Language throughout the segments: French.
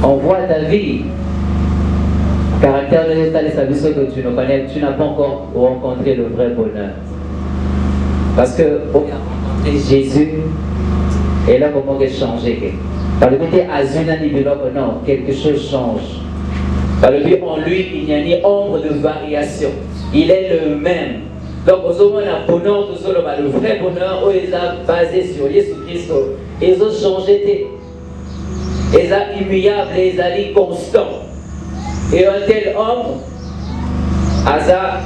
On voit ta vie. Caractère de l'état des services que tu ne connais, tu n'as pas encore rencontré le vrai bonheur. Parce que pour rencontrer Jésus, et là comment il changer. Par le côté azunani non, quelque chose change. Par le but en lui, il n'y a ni ombre de variation. Il est le même. Donc, au moment où bonheur, le vrai bonheur, où il est basé sur Jésus-Christ, ils ont changé. Ils sont immuables, ils sont constants. Et un tel homme, Asa,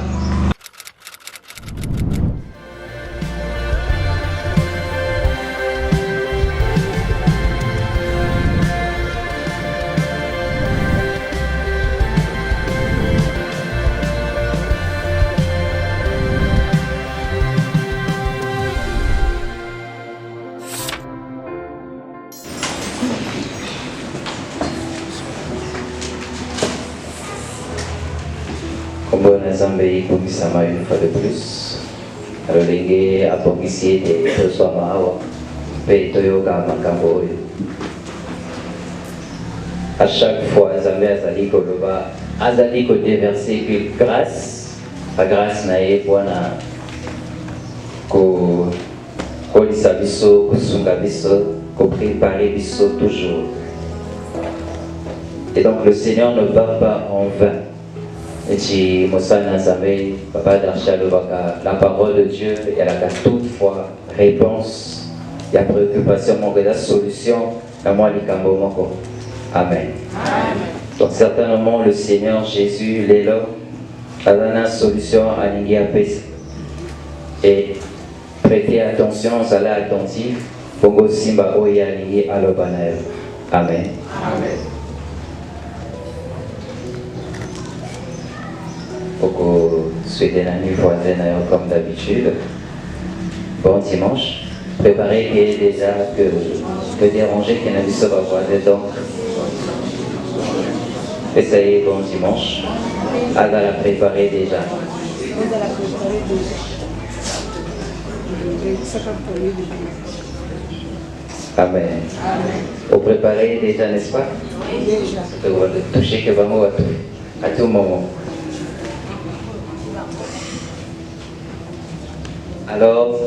Zambé Komisama une fois de plus. Alors les gars apogisier de Toswama Awa, Petoyoka Makambo. À chaque fois, Zambé Azali Koloba, Azali ko déverser que grâce, la grâce nae bwana ko kolisa biso, ko sunga biso, ko préparer biso toujours. Et donc le Seigneur ne part pas en vain. Et Papa la parole de Dieu, il y a toutefois réponse, il y a préoccupation, il y a solution. Amen. Donc certainement le Seigneur Jésus, il est là, a donné solution à l'Indiapes. Et prêtez attention, vous allez attentif, pour que Simba Oya lié à l'Obanaël. Amen. Amen. Pour souhaiter la nuit voisine comme d'habitude. Bon dimanche. Préparez qui est déjà que déranger qui n'a vu ça va voisin donc. Essayez bon dimanche. À la préparer déjà. Amen. Vous préparez déjà, n'est-ce pas? Déjà. Vous allez toucher que vraiment à tout moment. Alors,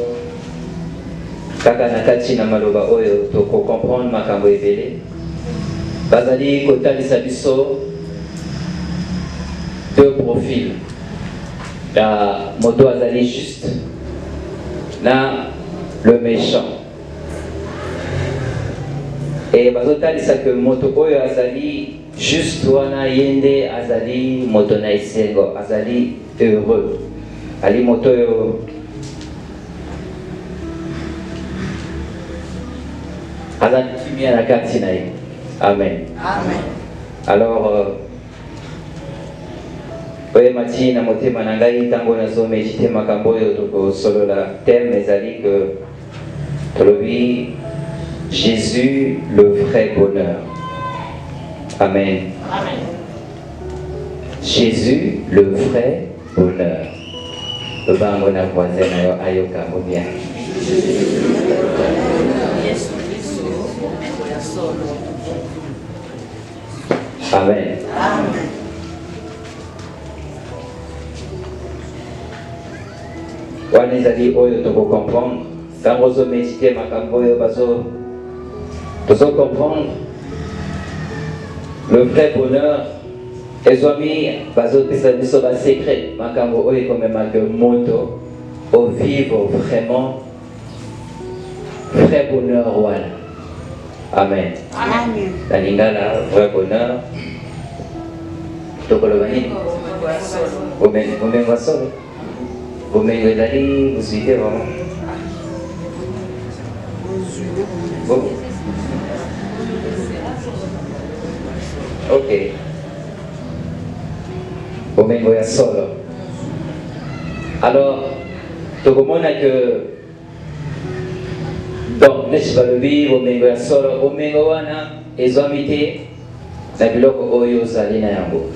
kaka nakati na maloba oyo toko comprendre makambo ebele. Bazali kotalisa biso deux profils. La moto azali juste na le méchant. Et bazotalisa que moto oyo azali juste wana yende azali moto na isengo azali heureux. Ali moto oyo Amen. Amen. Alors, oui, Mati, na motema nangai tango nazo méditer makambo yo toko solo la thème ezali que tolobi Jésus le vrai bonheur. Amen. Amen. Jésus le vrai bonheur. Le bango na voisin ayo ayoka mo bien. Amen. Amen. Wanezali oyo toko comprendre. Quand vous méditez makambo oyo bazo comprendre le vrai bonheur. Les amis bazo pesa biso ba secret makambo oyo comme marque moto au vivre vraiment vrai bonheur wana. Amen. Amen. La lingala vrai bonheur. Tokolobani. Vous va solo. Vous m'avez d'aller, vous suivez vraiment. Bon. Ok. Vous m'avez solo. Alors, tout le monde a que donc, n'est-ce pas le vivre, vous m'avez solo, vous m'avez wana, et amité, na biloko oyo zalina yango.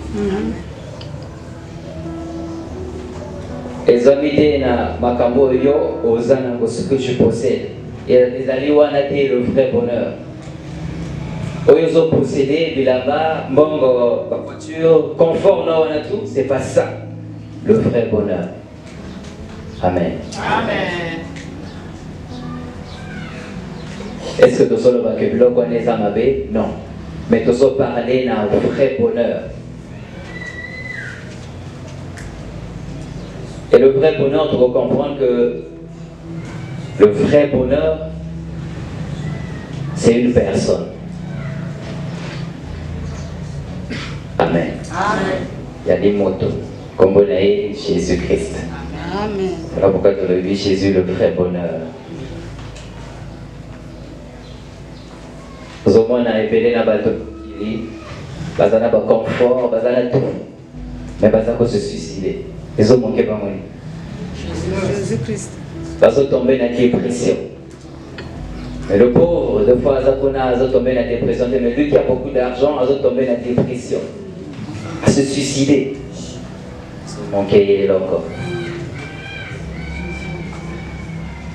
Les amitiés na makambo yo ozana ngo ce que tu possèdes. Et les ali wana te le vrai bonheur. ils ont possédé, bilamba, bongo, voiture, confort, non, on a tout. C'est pas ça, le vrai bonheur. Amen. Amen. Est-ce que tu as le biloko connais Amabé? Non. Mais tu as parlé d'un vrai bonheur. Et le vrai bonheur, tu dois comprendre que le vrai bonheur, c'est une personne. Amen. Amen. Il y a des motos, comme on a eu Jésus-Christ. Amen. Voilà pourquoi tu as vu Jésus, le vrai bonheur. Nous avons appelé la bateau. Ils ont un confort, ils ont tout. Mais ils ont se suicider. Ils ont manqué pas moi. Jésus-Christ. Ils ont tombé dans la dépression. Mais le pauvre, des fois, ils ont tombé dans la dépression. Mais lui qui a beaucoup d'argent, ils ont tombé dans la dépression. À se suicider. Ils ont manqué encore.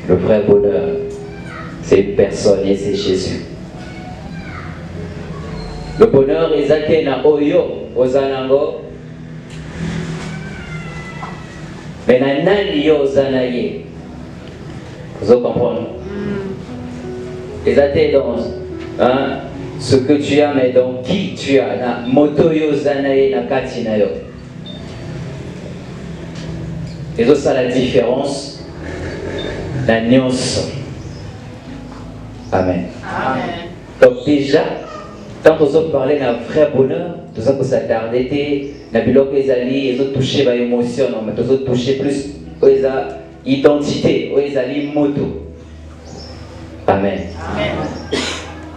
Le vrai bonheur, c'est une personne et c'est Jésus. Le bonheur est atteint na oyo ozanango. Mais na nani yo ozanaye. Vous comprenez? Les atteint dans ce que tu as, mais dans qui tu as. Na moto yo zanaye na kati na yo. Et ça, c'est la différence. La nuance. Amen. Amen. Donc déjà, quand on a parlé d'un vrai bonheur, tout ça pour s'attarder, na biloko ezali, ils ont touché ma émotion, mais ils ont touché plus aux identité, aux moto. Amen. Amen.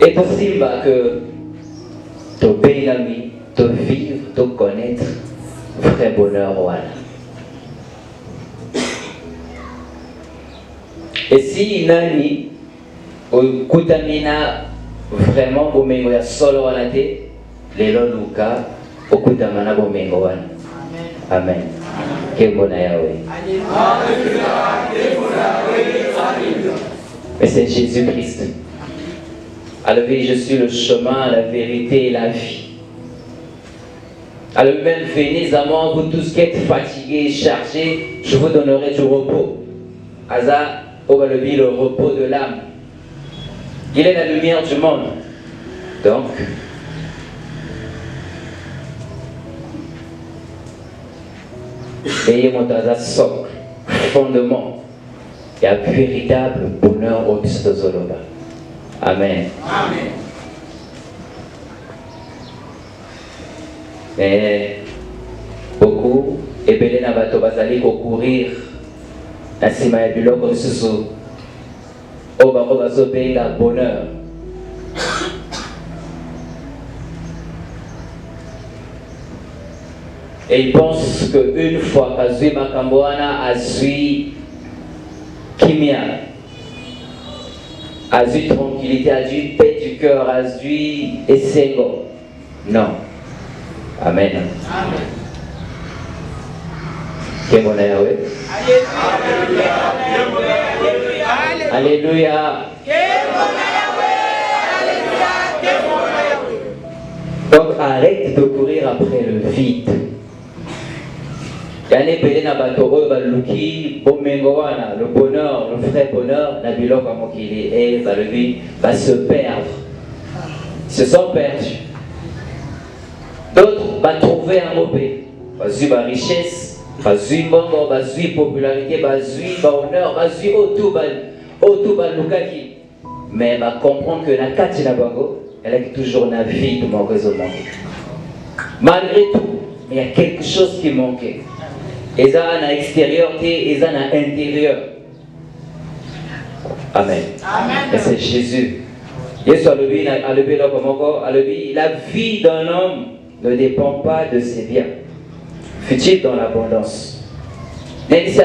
Et possible que tu bien ami, tu vivre, tu connaître vrai bonheur voilà. Et si nani okutamina vraiment bomengo ya solo wana te lelo luka okutamana bomengo wana. Amen. Kembo na Yahweh. Mais c'est Jésus-Christ. Alors je suis le chemin, la vérité et la vie. Alors même venez à moi, vous tous qui êtes fatigués et chargés, je vous donnerai du repos. Aza le repos de l'âme. Il est la lumière du monde. Donc, ayez mon socle, fondement, et un véritable bonheur au dessus de Zoloba. Amen. Amen. Mais beaucoup, et belé na bato bazali courir. La sima ya biloko misusu oyo bango bazobenga bonheur. Et il pense qu'une fois qu'azui makambo wana azui kimia, azui tranquillité, azui paix du cœur, azui esengo. Non. Amen. Amen. Kembo na Yahweh. Alléluia. Donc arrête de courir après le vide. Le bonheur, le vrai bonheur, la biloko mokili et va se perdre. Ils se sont perdus. D'autres vont trouver un mauvais. Vas-y, ma richesse, vas-y, bongo, vas-y, popularité, vas-y, honneur, vas-y, tout lukaki. Mais va comprendre que la kati na bango, elle a toujours la vie de mon réseau manqué. Malgré tout, il y a quelque chose qui manquait. Et ça à l'extérieur et ça à l'intérieur. Amen. Amen. Et c'est Jésus. Jésus a levé la vie d'un homme ne dépend pas de ses biens. Fut-il dans l'abondance. Même si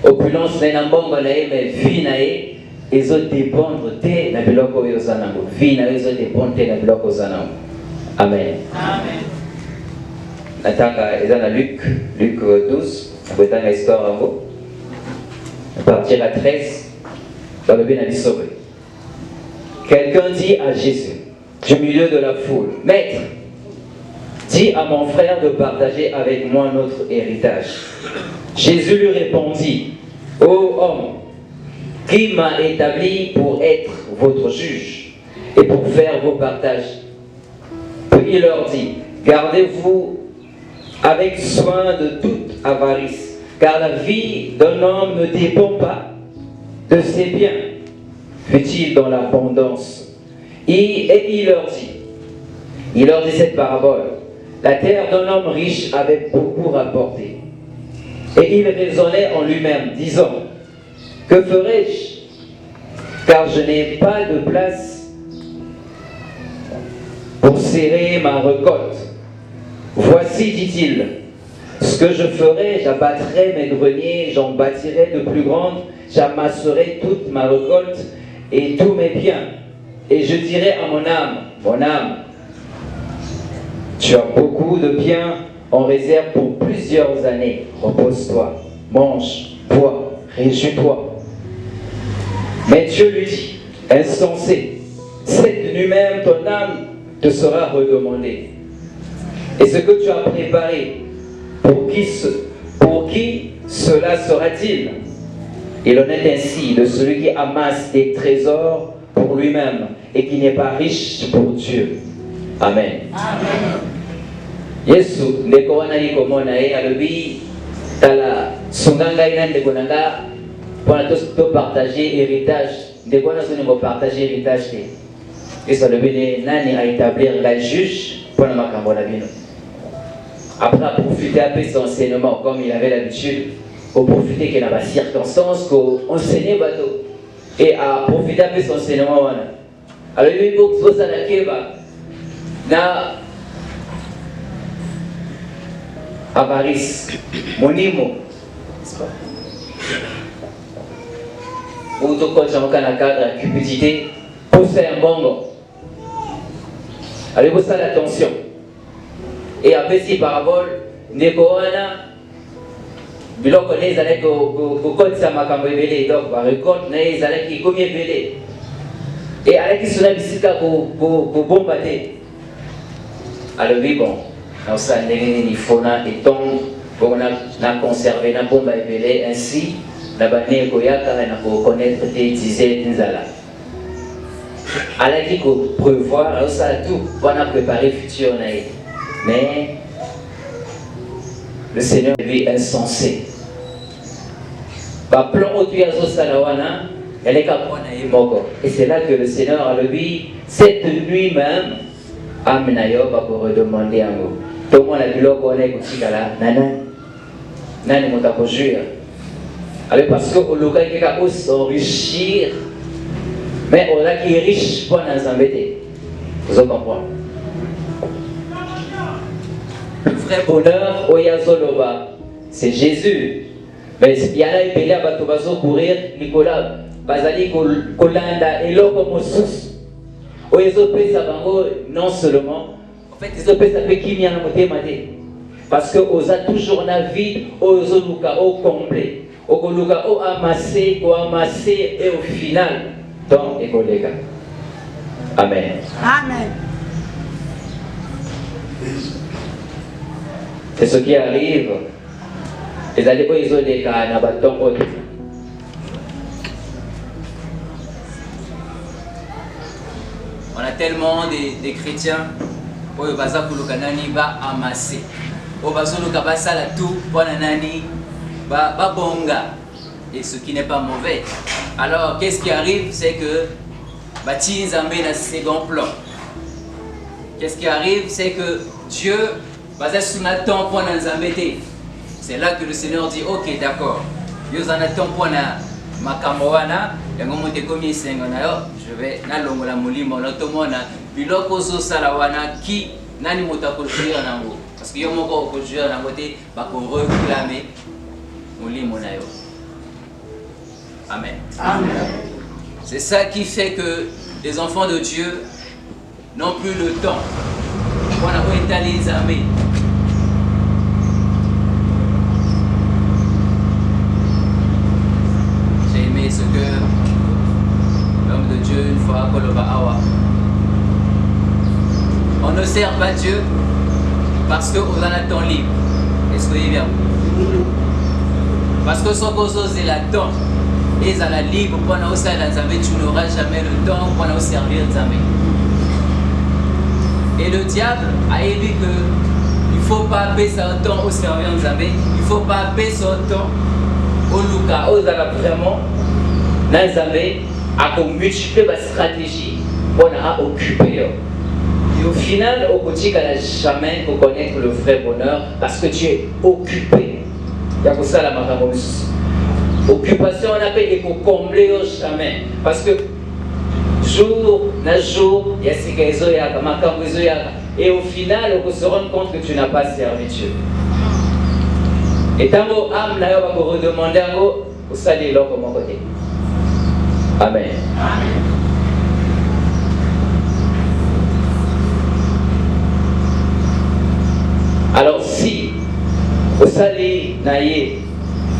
opulence mais vie nae ils ont dépendre de la biloko yozanango. Vie nae ils ont dépendre de la biloko yozanango. Amen. Amen. Natanga ezana Luc 12, dans l'histoire en haut. À partir à 13, dans le bien à sauver. Quelqu'un dit à Jésus, du milieu de la foule. Maître, dis à mon frère de partager avec moi notre héritage. Jésus lui répondit, ô homme, qui m'a établi pour être votre juge et pour faire vos partages. Puis il leur dit, gardez-vous avec soin de toute avarice, car la vie d'un homme ne dépend pas de ses biens, fut-il dans l'abondance. Et il leur dit cette parabole. La terre d'un homme riche avait beaucoup rapporté. Et il raisonnait en lui-même, disant, que ferai-je? Car je n'ai pas de place pour serrer ma récolte. Voici, dit-il, ce que je ferai, j'abattrai mes greniers, j'en bâtirai de plus grandes, j'amasserai toute ma récolte et tous mes biens. Et je dirai à mon âme, tu as beaucoup de biens en réserve pour plusieurs années. Repose-toi, mange, bois, réjouis-toi. Mais Dieu lui dit, insensé, cette nuit même ton âme te sera redemandée. Et ce que tu as préparé, pour qui cela sera-t-il? Il en est ainsi de celui qui amasse des trésors pour lui-même et qui n'est pas riche pour Dieu. Amen. Amen. Yesu ndeko wana liko mona ye alobi tala sunganga ina ndeko nanga pona to partager héritage ndeko wana soni ngo partager héritage te. Yesu alobi ne nani a établir la juge pona makambo na bino. Après à profiter un peu de son enseignement comme il avait l'habitude, au profiter qu'il y a des circonstances qu'on enseignait bateau et à profiter un peu de son enseignement wana. Alors il faut que ça la keba na avarice, monimo, n'est-ce pas? Ou tout quand j'en ai un cadre, cupidité, pour faire un bongo. Allez-vous ça l'attention. Et après si parabole, Nekoana, biloko les allez que quand ça m'a camé belé, donc par récolte, les allez qui combien belé. Et avec qui cela bisika pour bombarder. Alors oui bon. Nous sommes il faut qu'on a conservé la bombe et ainsi la bannière pour connaître des dizaines d'années. Elle a dit qu'on prévoit tout pour préparer le futur. Mais le Seigneur lui est insensé. Et c'est là que le Seigneur a dit cette nuit même, Aminayo va pour redemander à nous. Tout le monde a dit qu'on est aussi là. Nani motako jouir. Alors parce que au local qui a s'enrichir, mais on a qui est riche pour nous embêter. Vous comprenez? Le vrai bonheur au Yazoloba, c'est Jésus. Mais il y a là il y a bateau bateau courir, Nicolas, Bazali Kolanda et l'eau comme sous. Non seulement, en fait, ils ont fait ça qui vient parce que on a toujours la vie, on a au complet, on a au amassé, et au final, donc, et collègues. Amen. Amen. C'est ce qui arrive. Les alliés, ils ont des cas, on a tellement des chrétiens qui vont amasser. Et ce qui n'est pas mauvais. Alors, qu'est-ce qui arrive? C'est que Baptiste en met un second plan. Qu'est-ce qui arrive? C'est que Dieu va se temps pour nous embêter. C'est là que le Seigneur dit ok, d'accord. Dieu en a temps pour Makamoana, je vais nalongola mulimo notomona biloko zo salawana qui nani motako jouer nango parce que yo moko ko jouer nango te ba ko réclamer mulimo na yo. Amen. Amen. C'est ça qui fait que les enfants de Dieu n'ont plus le temps. On a étalé les armées. Ce que l'homme de Dieu, une fois, Koloba Awa, sers pas Dieu parce que vous en avez temps libre. Est-ce que vous voyez bien? Parce que ce que vous avez le temps, et vous avez libre pour nous servir Nzambe, tu n'auras jamais le temps pour nous servir Nzambe. Et le diable a dit que il ne faut pas baisser son temps au servir Nzambe, il ne faut pas baisser son temps au Luka, aux vraiment Nzambe à multiplier la stratégie pour occuper. Et au final, au quotidien, tu n'as jamais connaître le vrai bonheur parce que tu es occupé. Il y a que ça la maman. Occupation, on appelle et pour combler jamais. Parce que jour, il y a ces gars et au final, on se rend compte que tu n'as pas servi Dieu. Et tant que l'âme n'a pas redemander à vous, vous salez là comme côté. Amen. Amen. Alors si vous allez naïe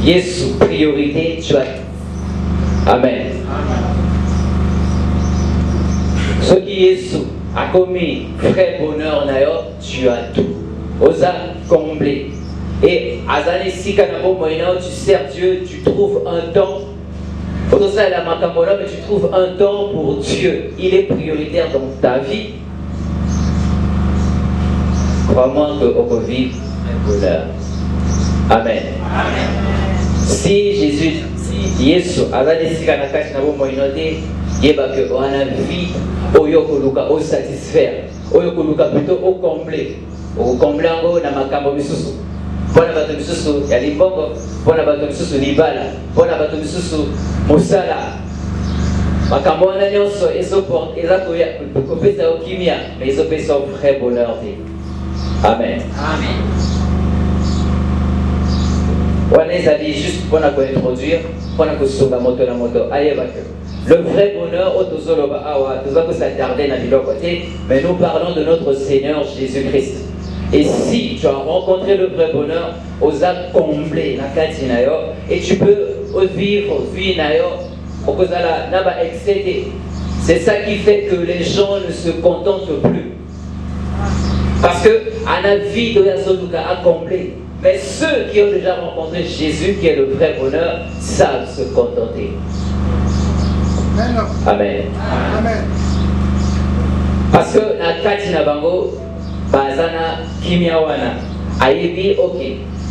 Yesu priorité, tu as. Amen. Ce qui Yesu a commis vrai bonheur naïe, tu as tout. Osa comblé. Et Azane si kanabo moyen tu sers Dieu, tu trouves un temps. Mais tu trouves un temps pour Dieu. Il est prioritaire dans ta vie. Crois-moi qu'on peut vivre un bonheur. Amen. Amen. Si Jésus, si Yesu, Azane si kanakashi nabo moyen yeba que on a vie oyo koluka au satisfaire, oyo koluka plutôt au combler. Au combler ngo na makambo misusu. Pona bato misusu ya limbongo, pona bato misusu libala, pona bato misusu mosala. Makambo wana nyonso ezoporte ezakoya kopesa okimia, mais ezopesa vrai bonheur te. Amen. Amen. Wana ezali juste pona kointroduire, pona kosunga moto na moto ayeba que le vrai bonheur au tozoloba awa, tozako s'attarder na biloko te, mais nous parlons de notre Seigneur Jésus-Christ. Et si tu as rencontré le vrai bonheur, osa combler la katinayo et tu peux vivre vie nayo okozala naba excédé. C'est ça qui fait que les gens ne se contentent plus. Parce que à la vie de Yazoluka à combler. Mais ceux qui ont déjà rencontré Jésus, qui est le vrai bonheur, savent se contenter. Amen. Amen. Parce que la katina bango Bazana Kimiawana Aïbi, ok,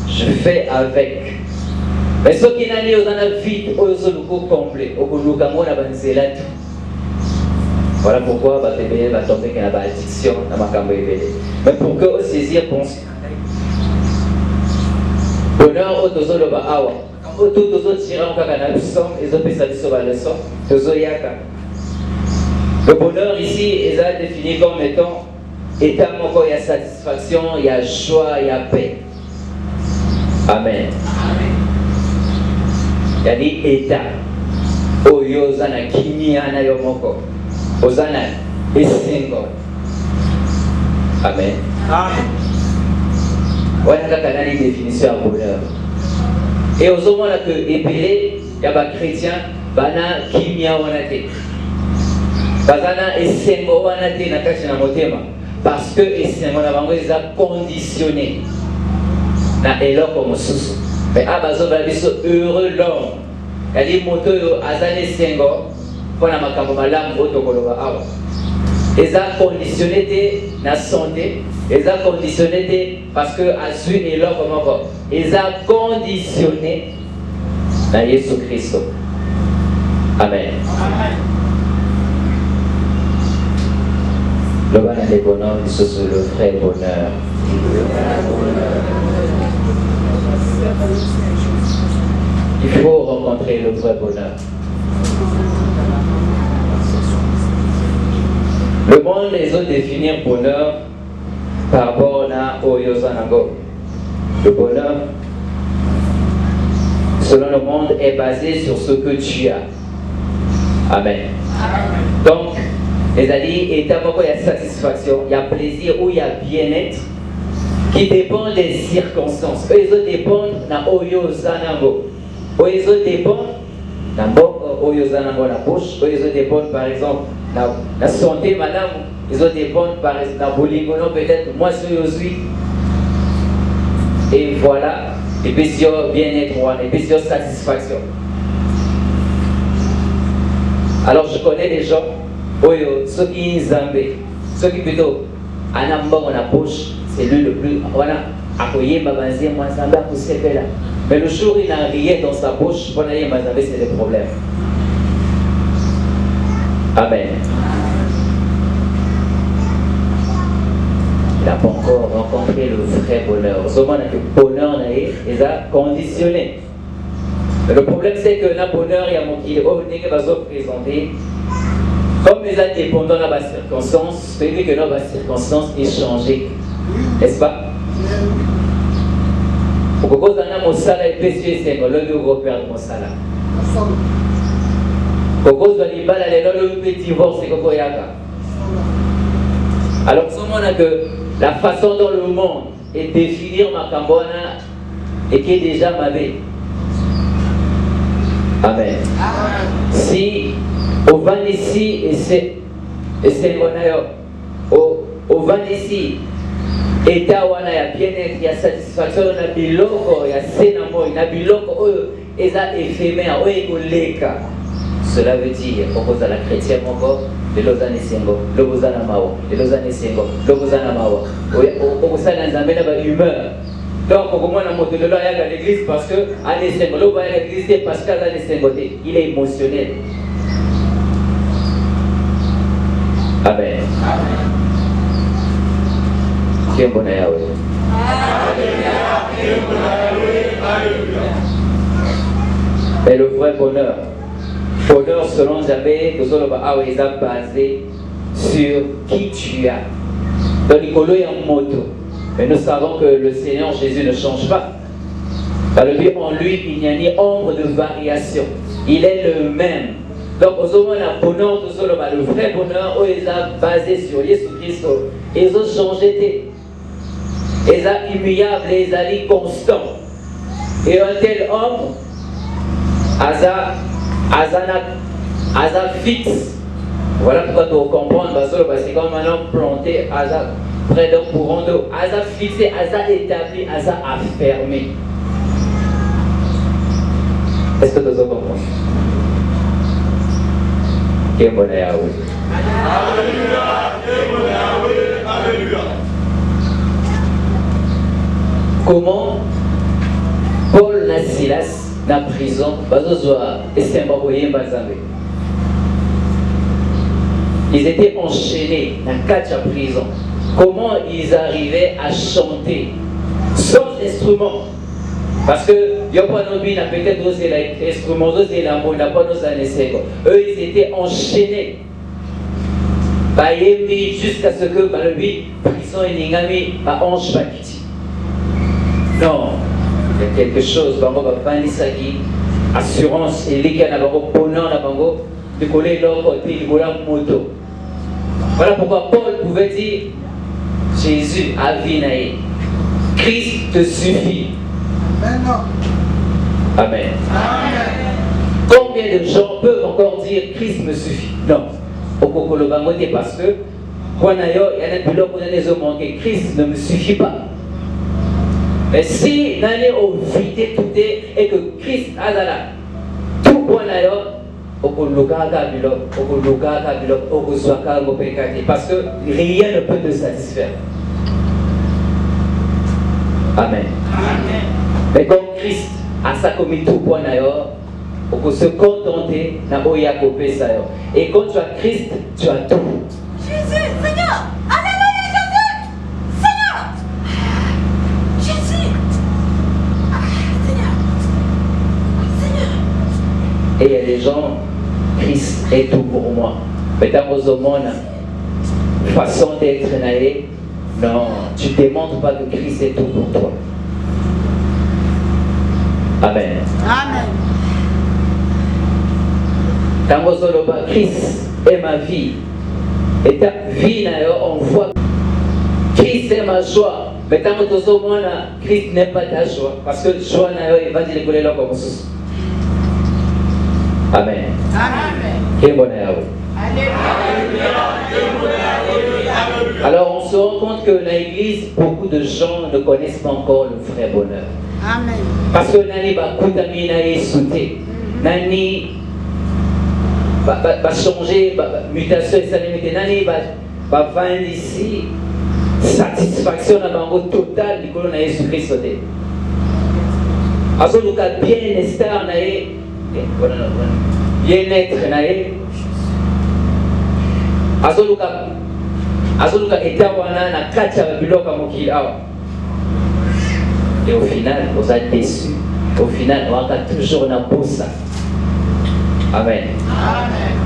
je fais avec. Mais ce qui n'a ni aux vite, aux autres comblés, au Kulukamon à Banzelat. Voilà pourquoi Batébé va tomber qu'il y a une addiction dans ma cambo. Mais pour que vous saisir, pensez. Bonheur au tozo le Bahawa. Quand tout tozo tirant kakana le sang, ils ont fait sa leçon à le sang, tozo yaka. Le bonheur ici est défini comme étant état moko, il y a satisfaction, il y a joie, il y a paix. Amen. Il y a dit état. Oyo zana kimi ana yo moko. Ozana esengo. Amen. Amen. Voilà la définition à bonheur. Et aux hommes que épelé, il y a des chrétiens, bana kimia wanate. Bazana esengo wanate na kashi na motema. Parce que esengo na bango ils a conditionné. Na eloko mosusu. Mais abazo baliso heureux l'homme. Il y a des motos azane esengo pour na makambo malamu otokoloba awa. Ils ont conditionné la santé, ils ont conditionné parce que Azu est là comme encore. Ils ont conditionné dans Jésus Christ. Amen. Le bonheur des bonheurs, c'est le vrai bonheur. Il faut rencontrer le vrai bonheur. Le monde les a défini bonheur par rapport à Oyozanago. Le bonheur, selon le monde, est basé sur ce que tu as. Amen. Donc, les alliés, il y a satisfaction, il y a plaisir ou il y a bien-être qui dépend des circonstances. Eux, ils dépendent de Oyozanago. Eux, ils dépendent de Oyozanago la bouche. Eux, ils dépendent par exemple la santé, madame, ils ont dépendre par exemple bolingono peut-être moi suis et voilà et puis si bien-être et puis si satisfaction. Alors je connais des gens ceux qui zambé ceux qui plutôt anamba on a poche c'est lui le plus voilà accueillir ma banzé moi zamba pour se faire là mais le jour il n'a rien dans sa bouche pour aller mazambé c'est des problèmes. Amen. Il n'a pas encore rencontré le vrai bonheur. Seulement le bonheur est conditionné. Mais le problème c'est que le bonheur il y a mon qui va se présenter comme les indépendants dans la circonstance, c'est-à-dire que dans la circonstance est changée. N'est-ce pas? Pourquoi dans mon salaire est précieux c'est que l'homme va perdre mon salaire. Pourquoi dans les balles l'homme peut divorcer comme yaka. Alors seulement que la façon dont le monde est définir ma cambona et qui est déjà ma vie. Amen. Si au van ici et c'est au van ici état wana ya bien-être ya satisfaction na biloko ya senamo na biloko oyo eza éphémère oyo ekoleka. Cela veut dire qu'on a la chrétienne encore de l'ozane sengo le bozana mawa de l'ozane sengo le bozana mawa au sein d'un amène à humeur. Donc, comment on a monté de l'oeil à l'église parce que à l'église, parce qu'à l'église, il est émotionnel. Amen. Qui est bon à Yahweh? Et le vrai bonheur, bonheur selon Javé, que Zoloba Aoué est basé sur qui tu as. Donc, il y a un moto. Mais nous savons que le Seigneur Jésus ne change pas. Car en lui, il n'y a ni ombre de variation. Il est le même. Donc, au moment où bonheur, le vrai bonheur, il est basé sur Jésus-Christ. Ils ont changé. Ils sont immuables, ils sont constants. Et un tel homme, Asa fixe. Voilà pourquoi tu comprends, parce que c'est comme un homme planté, Asa près d'un courant d'eau, Asa fixé, Asa établi, Asa affermé. Est-ce que tu comprends? Qui est bon à Yahweh? Alléluia! Alléluia! Comment Paul et Silas dans la prison, ils étaient enchaînés dans 4 prisons. Comment ils arrivaient à chanter sans instrument? Parce que Yopanobin a peut-être osé l'instrument, osé l'amour, il n'a pas osé l'essai. Eux, ils étaient enchaînés. Jusqu'à ce que le prison et l'ingami à ange pakiti. Non, il y a quelque chose, bango va assurance et les gars bango bonheur na bango de coller leur côté de coller moto. Voilà pourquoi Paul pouvait dire Jésus a vécu. Christ te suffit. Amen. Amen. Combien de gens peuvent encore dire Christ me suffit? Non. Parce que Christ ne me suffit pas. Mais si nous avons vité tout et que Christ a là, tout parce que rien ne peut te satisfaire. Amen. Amen. Mais comme Christ a ça comme tout point d'ailleurs, pour se contenter n'a oya copé ça. Et quand tu as Christ, tu as tout. Jésus, Seigneur, alléluia Jésus, Seigneur, Jésus, Seigneur, Seigneur. Et il y a des gens, Christ est tout pour moi. Mais dans vos monde, façon d'être naïf, non, tu ne démontres pas que Christ est tout pour toi. Amen. Amen. Dans vos monde, Christ est ma vie. Et ta vie, on voit Christ est ma joie. Mais dans votre monde, Christ n'est pas ta joie. Parce que joie, il va dire les là comme ça. Amen. Amen. Quel bonheur. Alléluia. Alors on se rend compte que dans l'église, beaucoup de gens ne connaissent pas encore le vrai bonheur. Amen. Parce que Nani va coûter Nani sauter. Nani va changer, mutation et salimité. Nani va vendre ici satisfaction dans le total du colon Jésus-Christ. Alors nous avons bien-être, bien-être, azoluka etawana na kati ya biloko ya mokili awa. Et au final, vous êtes déçus. Au final, on va toujours na posa. Amen. Amen.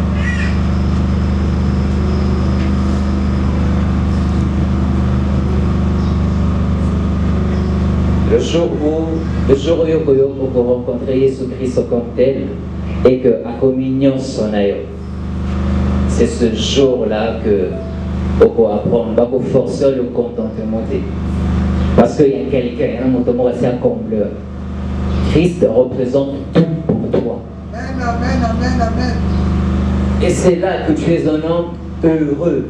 Le jour où vous rencontrez Jésus-Christ comme tel et que la communion son aïe, c'est ce jour-là que vous apprendre, vous forcer le contentement. Parce qu'il y a quelqu'un, un mot assez accompleur. Christ représente tout pour toi. Amen, amen, amen, amen. Et c'est là que tu es un homme heureux.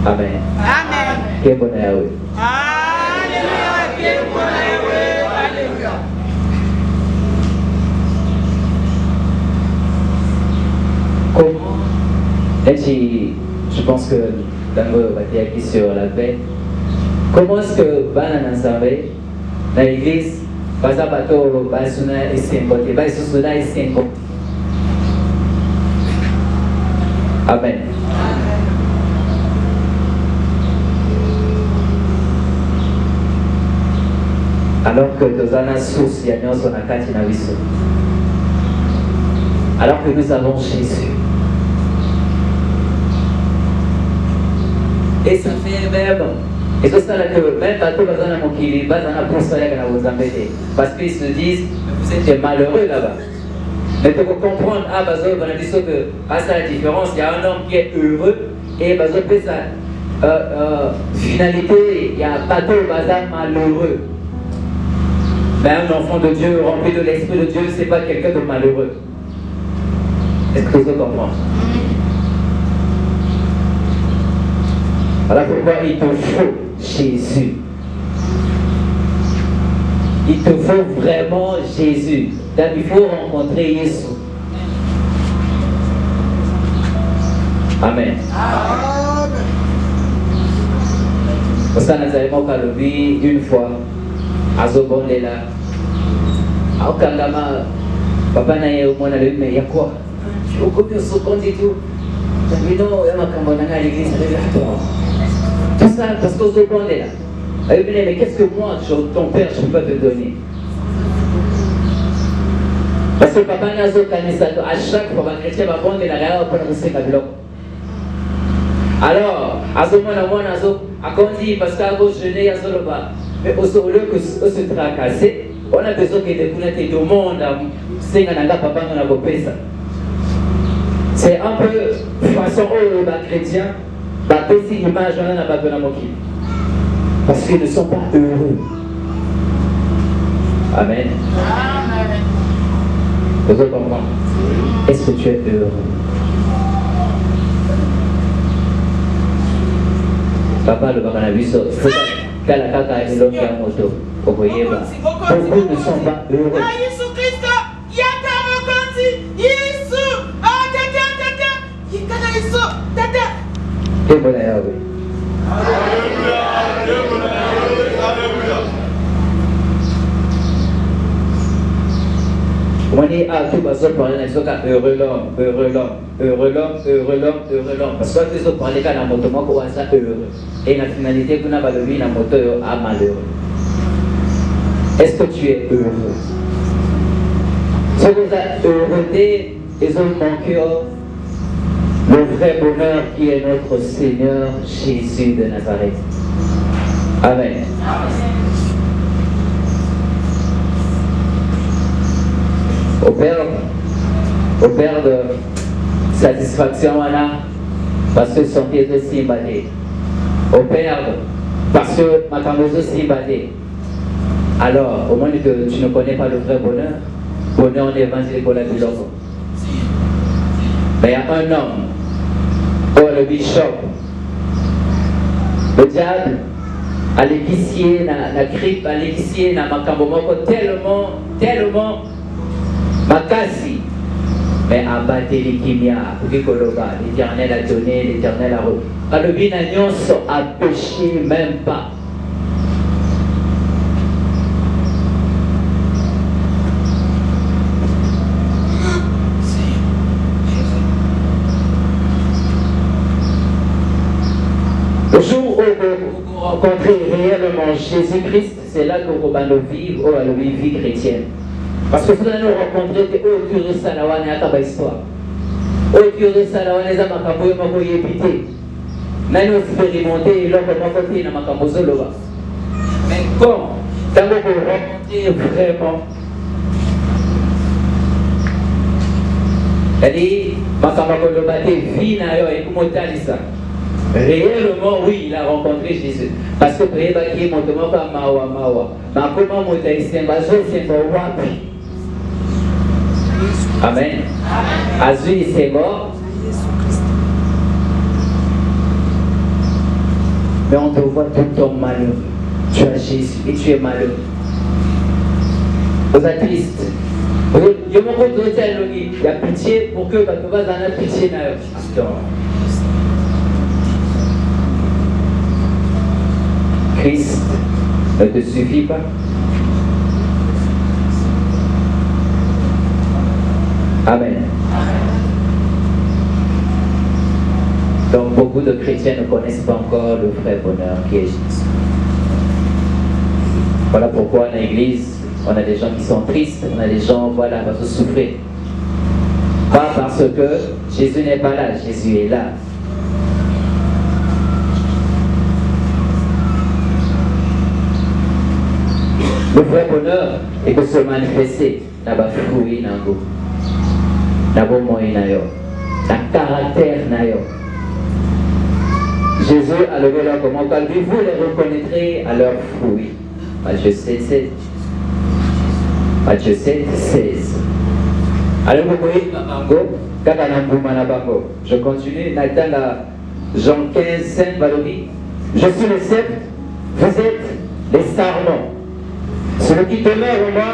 Amen. Amen. Quel bonheur, oui. Alléluia. Quel bonheur. Alléluia. Comment, je pense que Dango va dire ici sur la paix. Comment est-ce que Bana Nansave, dans l'église, Baza Bato, Basuna et Sengote, Basuna et Sengote. Amen. Alors que nous avons source, alors que nous avons Jésus. Et ça fait même. Et c'est ça que même bateau bazana mokili, bazana pour ça que vous embêtez. Parce qu'ils se disent, vous êtes malheureux là-bas. Mais pour comprendre, ah bazo, on a dit que à ça la différence, il y a un homme qui est heureux et bazo fait ça. Finalité, il y a un bateau bazana malheureux. Mais un enfant de Dieu rempli de l'Esprit de Dieu, c'est pas quelqu'un de malheureux. Est-ce que vous comprenez? Voilà pourquoi il te faut Jésus. Il te faut vraiment Jésus. Donc il faut rencontrer Jésus. Amen. Parce que nous avons parlé une fois à Zobondela. À Okangama, papa n'a eu mon allume, mais il y a quoi? Tu as copié ce compte et tout. Tu as dit non, il y a ma campagne à l'église, tout ça parce que Zobondela. Mais qu'est-ce que moi, ton père, je ne peux pas te donner? Parce que papa n'a pas à chaque fois, le chrétien va prendre la réalité pour nous faire bloc. Alors, à ce moment-là, à Kondi, parce qu'à gauche, je n'ai à Zoloba. Mais au lieu que se tracasser, on a besoin que des poulettes de monde, c'est un peu façon aux chrétiens, petite image, on n'a pas besoin de parce qu'ils ne sont pas heureux. Amen. Amen. Vous comprenez? Est-ce que tu es heureux? Papa, le cannabis, beaucoup ne sont pas heureux. Et bon, on dit à tout le monde parler de heureux l'homme, heureux l'homme, heureux l'homme, heureux l'homme, heureux l'homme. Parce que les autres parlent de la moto, moi, pour ça heureux. Et la finalité, qu'on a pas de vie, la moto a malheureux. Est-ce que tu es heureux? Si vous êtes heureux, ils ont manqué le vrai bonheur qui est notre Seigneur Jésus de Nazareth. Amen. Au père de satisfaction, parce que son pied est aussi emballé. Au père, parce que ma femme est aussi emballée. Alors, au moins que tu ne connais pas le vrai bonheur, bonheur en évangile pour la vie. Mais il y a un homme, le bishop, Le diable, à l'épicier, na grippe, à l'épicier, na makambo moko tellement makasi. Mais abatté les kimia, l'Éternel a donné, l'Éternel a reçu. Alobi na nyonso a péché même pas. Le jour où vous rencontrez réellement Jésus-Christ, c'est là que vous allez vivre la vie chrétienne. Parce que vous allez nous rencontrer que au cure salawane akaba histoire. Au cure salawane za makambo yo mako yebité. Mais nous expérimenter l'homme côté na makambo zoloba. Mais quand vous rencontrez vraiment c'est-à-dire makambo zoloba te vie na yo et comment talisa. Réellement, oui, il a rencontré Jésus. Parce que Préba qui est mon demande pas mawa. Mais comment mon taïsien bazo c'est pour wapi. Amen. Azui c'est mort. Mais on te voit tout le temps malheureux. Tu as Jésus et tu es malheureux. Vous êtes triste. Je me retrouve il y a pitié pour que tu vas dans la pitié. Christ ne te suffit pas. Amen. Donc beaucoup de chrétiens ne connaissent pas encore le vrai bonheur qui est Jésus. Voilà pourquoi dans l'église, on a des gens qui sont tristes, on a des gens qui vont souffrir. Pas parce que Jésus n'est pas là, Jésus est là. Le vrai bonheur est de se manifester dans le fruit, dans le moyen, dans le caractère. Jésus a levé leur comment vous les reconnaîtrez à leurs fruits. Matthieu 7, 16. Matthieu 7, 16. Alors vous voyez, je continue, dans Jean 15, 5, je suis le cep, vous êtes les sarments. Celui qui demeure en moi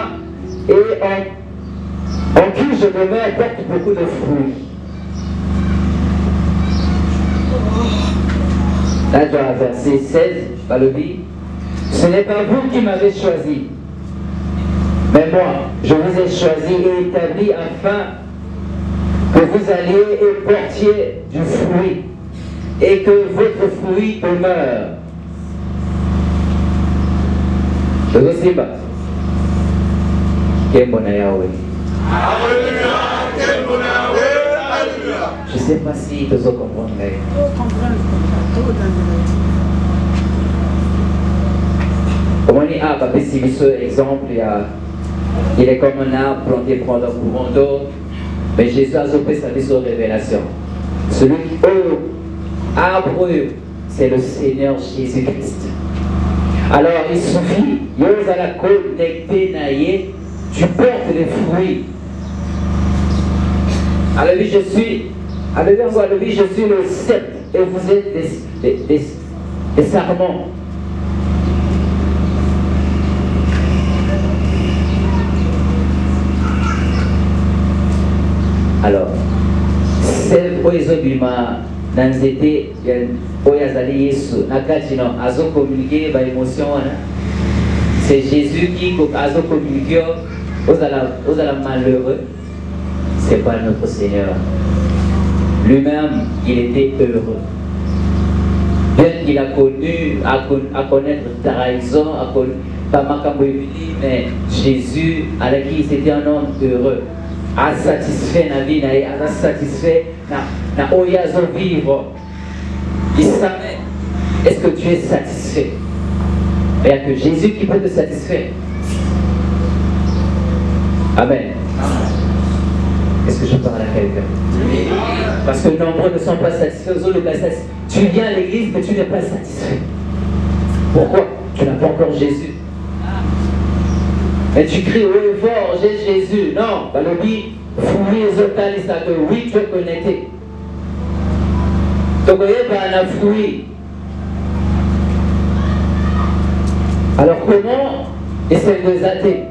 et en qui je demeure porte beaucoup de fruits. Là, dans verset 16, ce n'est pas vous qui m'avez choisi, mais moi, je vous ai choisi et établi afin que vous alliez et portiez du fruit et que votre fruit demeure. Je ne sais pas. Je ne sais pas si tu comprends. Comment on a appelé ce exemple, il est comme un arbre planté prend un courant d'eau, mais Jésus a opéré sa vie sur révélation. Celui arbre, c'est le Seigneur Jésus-Christ. Alors il suffit, vous allez connecter, tu portes les fruits. Alors oui, je suis le cep et vous êtes des sarments. Alors, c'est pour les obima dans les étés, pour les alliés Yesu, nakatino azo communiquer par émotion. C'est Jésus qui azo communiquer aux malheureux. C'est pas notre Seigneur. Lui-même, il était heureux. Bien qu'il a connu, à connaître trahison, à connaître pas mais Jésus, avec qui c'était un homme heureux. A satisfait la vie, a satisfait na oyazo vivre. Il savait, est-ce que tu es satisfait? Il n'y a que Jésus qui peut te satisfaire. Amen. Est-ce que je parle à quelqu'un? Parce que nombreux ne sont pas satisfaits. Tu viens à l'église mais tu n'es pas satisfait. Pourquoi? Tu n'as pas encore Jésus. Et tu cries haut et fort, j'ai Jésus. Non, le dit, fouille les autres, que oui, tu es connecté. Donc, il y a un fruit. Alors comment essayer de zater?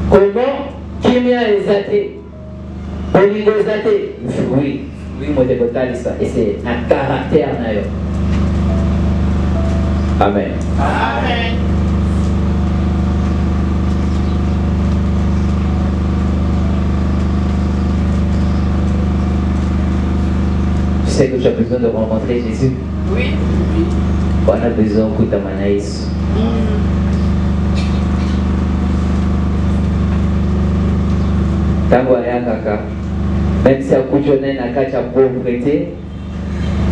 Comment qui vient les athées? Bolingo zaté? Oui, moi je vais ça. Et c'est un caractère. Amen. Amen. Tu sais que tu as besoin de rencontrer Jésus? Oui. On a besoin de Manaïs. Tango ya kaka. Même si akujonne na kacha pauvreté,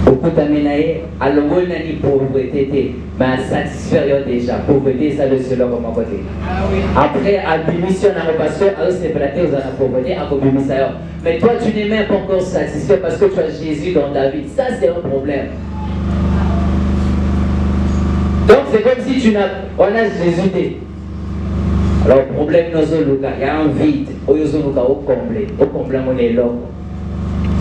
okutamenaye alongol na ni pauvreté té, mais satisfaire déjà. Pauvreté ça le seul comme côté. Ah oui. Après admission na pasteur, alors c'est braté aux la pauvreté à commissaire. Mais toi tu n'es même pas encore satisfait parce que tu as Jésus dans ta vie. Ça c'est un problème. Donc c'est comme si tu n'as on a Jésus. Alors, le problème, il y a un vide, au comblé, on est là.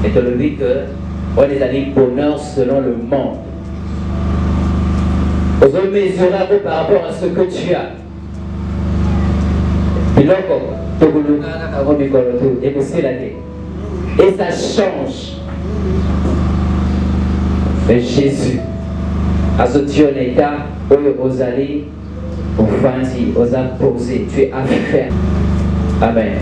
Et tu le dis qu'on est allé bonheur selon le monde. On doit mesurer par rapport à ce que tu as. Et ça change. Mais Jésus, à ce Dieu l'état, aux allées, aux fancy, aux imposés, tu es affaire. Amen.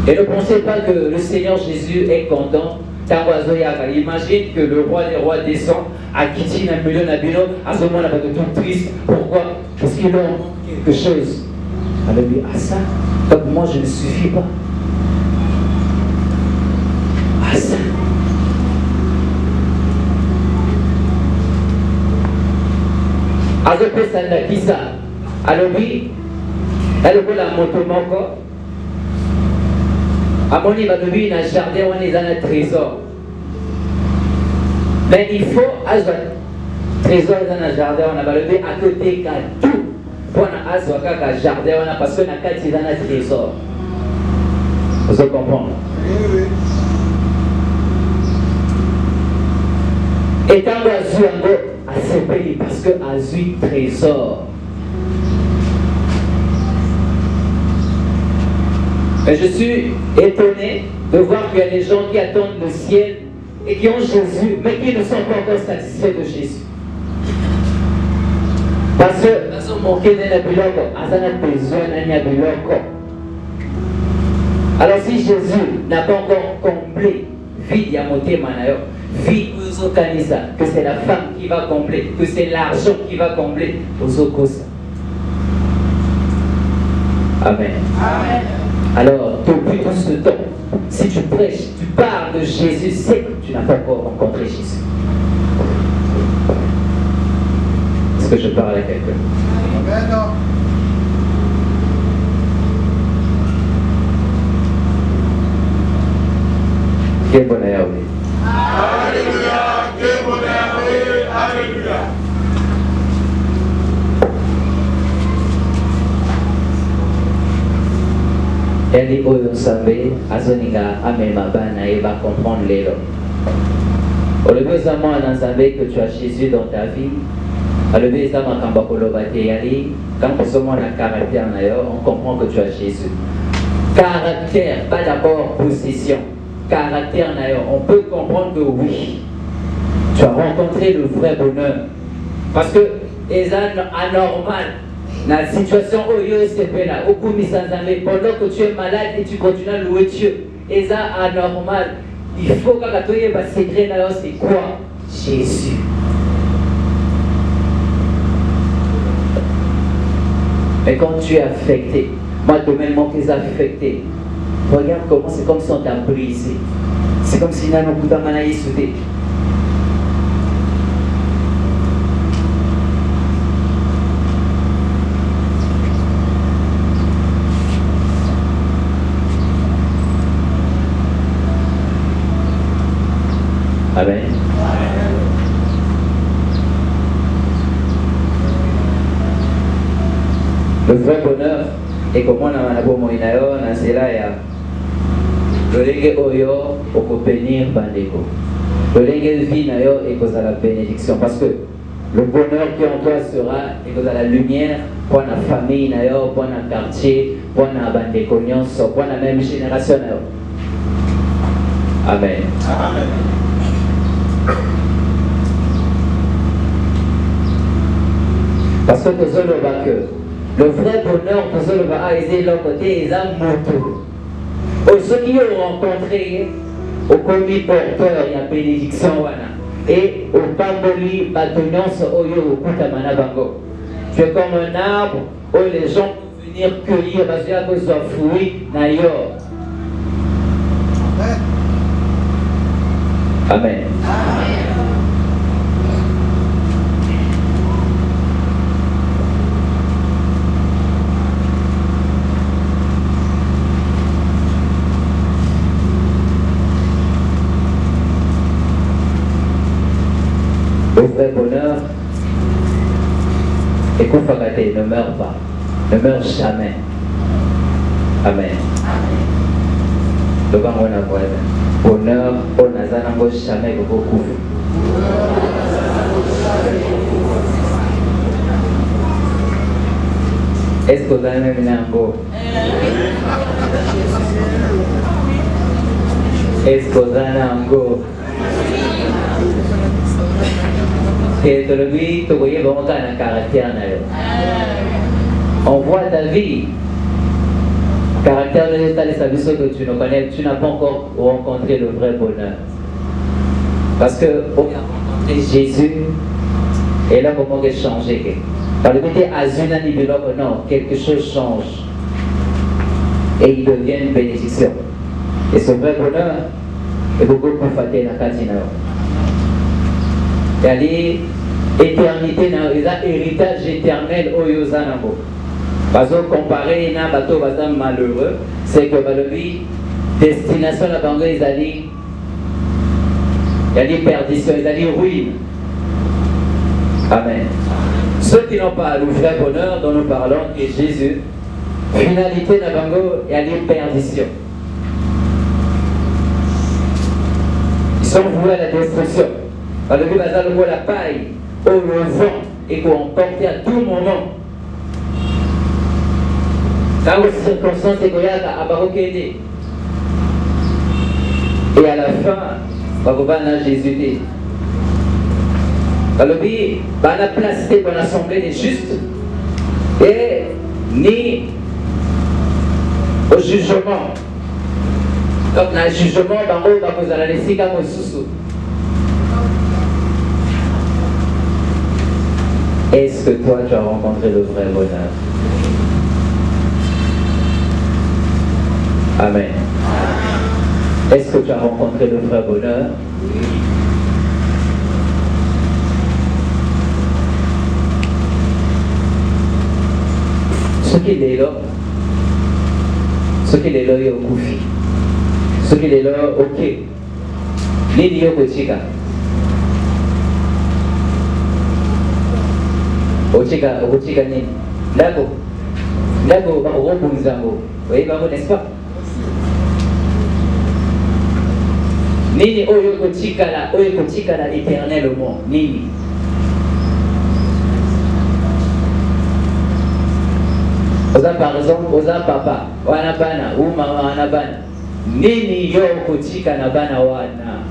Et ne pensez pas que le Seigneur Jésus est content. Imagine que le roi des rois descend à Kitty, un million d'abino, à ce moment-là, pas de tout triste. Pourquoi? Parce qu'il a quelque chose. Alors lui, ah ça, donc moi je ne suffis pas. Ah ça. Alors que ça n'a qui ça? Alors oui, elle a la moto manque. À mon niveau, il y a un jardin, on est dans un trésor. Mais il faut, à ce trésor dans un jardin, on a levé à côté de tout. Pour un jardin, on a parce qu'on a quatre dans un trésor. Vous comprenez? Oui. Et quand on a vu un peu à ce pays, parce qu'on a vu trésor. Mais je suis étonné de voir qu'il y a des gens qui attendent le ciel et qui ont Jésus, mais qui ne sont pas encore satisfaits de Jésus. Parce que nous avons manqué de la biloko, nous avons besoin de la biloko. Alors si Jésus n'a pas encore comblé, vide yamote manayo, vide uzokanisa, que c'est la femme qui va combler, que c'est l'argent qui va combler, uzokosa. Amen. Amen. Alors, depuis tout ce temps, si tu prêches, tu parles de Jésus, c'est que tu n'as pas encore rencontré Jésus. Est-ce que je parle à quelqu'un? Amen. Quel bonheur, oui. Alléluia. Quel bonheur, oui. Alléluia. Elle dit, oh, vous savez, Azoninga, Amemabana, il va comprendre les lots. Au lieu de savoir que tu as Jésus dans ta vie, au lieu de savoir quand on se montre un caractère, on comprend que tu as Jésus. Caractère, pas d'abord possession. Caractère, on peut comprendre que oui, tu as rencontré le vrai bonheur. Parce que les anormal. Dans la situation où il est là, pendant que tu es malade et tu continues à louer Dieu, et ça anormal, il faut que tu aies un secret là, c'est quoi? Jésus. Mais quand tu es affecté, moi dommainement tu es affecté, regarde comment c'est comme si on t'a brisé. C'est comme si on a un coup d'amanaï sauté. Amen. Le vrai bonheur est comme on a un bon moyen, on a cela et le légué oyo au bénir bandeko. Lolenge vie na yo et cause à la bénédiction. Parce que le bonheur qui est en toi sera et cause à la lumière pour la famille na yo, pour le quartier, pour la bande de connaissances, pour la même génération na yo. Amen. Amen. Parce que le vrai bonheur, nous va aider l'autre côté, ils ont moto. Ceux qui ont rencontré, au commis porteur, il y a bénédiction. Et au pamboli, batonnance, au yo, au kutamana bango. Tu es comme un arbre où les gens peuvent venir cueillir parce qu'il y a que soit fruit, d'ailleurs. Amen. Le vrai bonheur, écoute, ne meurt pas, ne meurt jamais. Amen. Le bonheur, on n'a jamais beaucoup. Est-ce que vous avez même un beau? Est-ce que vous avez un beau? Que le vie, tu voyais vraiment un caractère. On voit ta vie. Caractère de l'état de sa vie que tu ne connais, tu n'as pas encore rencontré le vrai bonheur. Parce que on a rencontré Jésus et là comment il a changé. Par le côté azuna ni non, quelque chose change et il devient une bénédiction. Et ce vrai bonheur est beaucoup plus facile dans la cantina. Il y a l'éternité, il y a l'héritage éternel au Yozanamo. Parce que comparé à un bateau malheureux, c'est que la destination de la banque, il y a des perditions, il y a des ruines. Amen. Ceux qui n'ont pas le vrai bonheur dont nous parlons, qui est Jésus, finalité de la banque, il y a des perditions. Ils sont voués à la destruction. Parce que la paille, au vent, et qu'on porte à tout moment. Dans les circonstances, il y a à Baroquédé. Et à la fin, on va Jésus. Alors, on a placé pour l'assemblée des justes et ni au jugement. Donc, dans le jugement, on va laisser comme sous. Est-ce que toi, tu as rencontré le vrai bonheur? Amen. Est-ce que tu as rencontré le vrai bonheur? Ce qui est là, il est au Koufi. Ce qui est là, ok. L'idée au Kotika. Ochika nini? Ndako bakubunzango. Oui, n'est-ce pas? Nini oyo kotikala éternellement. Nini? Oza par exemple, oza papa, wana bana, ou mama wana bana. Nini yo kotikala bana wana?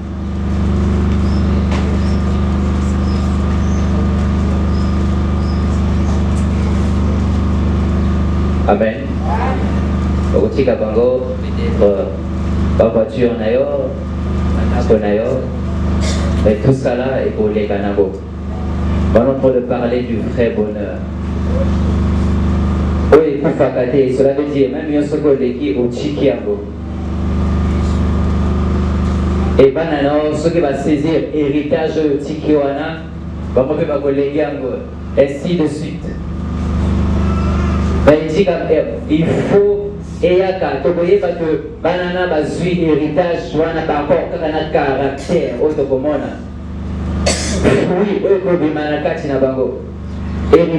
Amen. Okotika bango, peut-être la voiture na yo, mais tout ça là est pour les canabos. Maintenant pour de parler du vrai bonheur. Oui, pour fakate, cela veut dire même yon soko leki au chikiango. Et banano, ceux qui va saisir héritage au chikiwana, va montrer ma collègue ainsi de suite. Il faut et parce que banana bazui héritage wana encore kana caractère auto komona oui oko bimanakati na bango et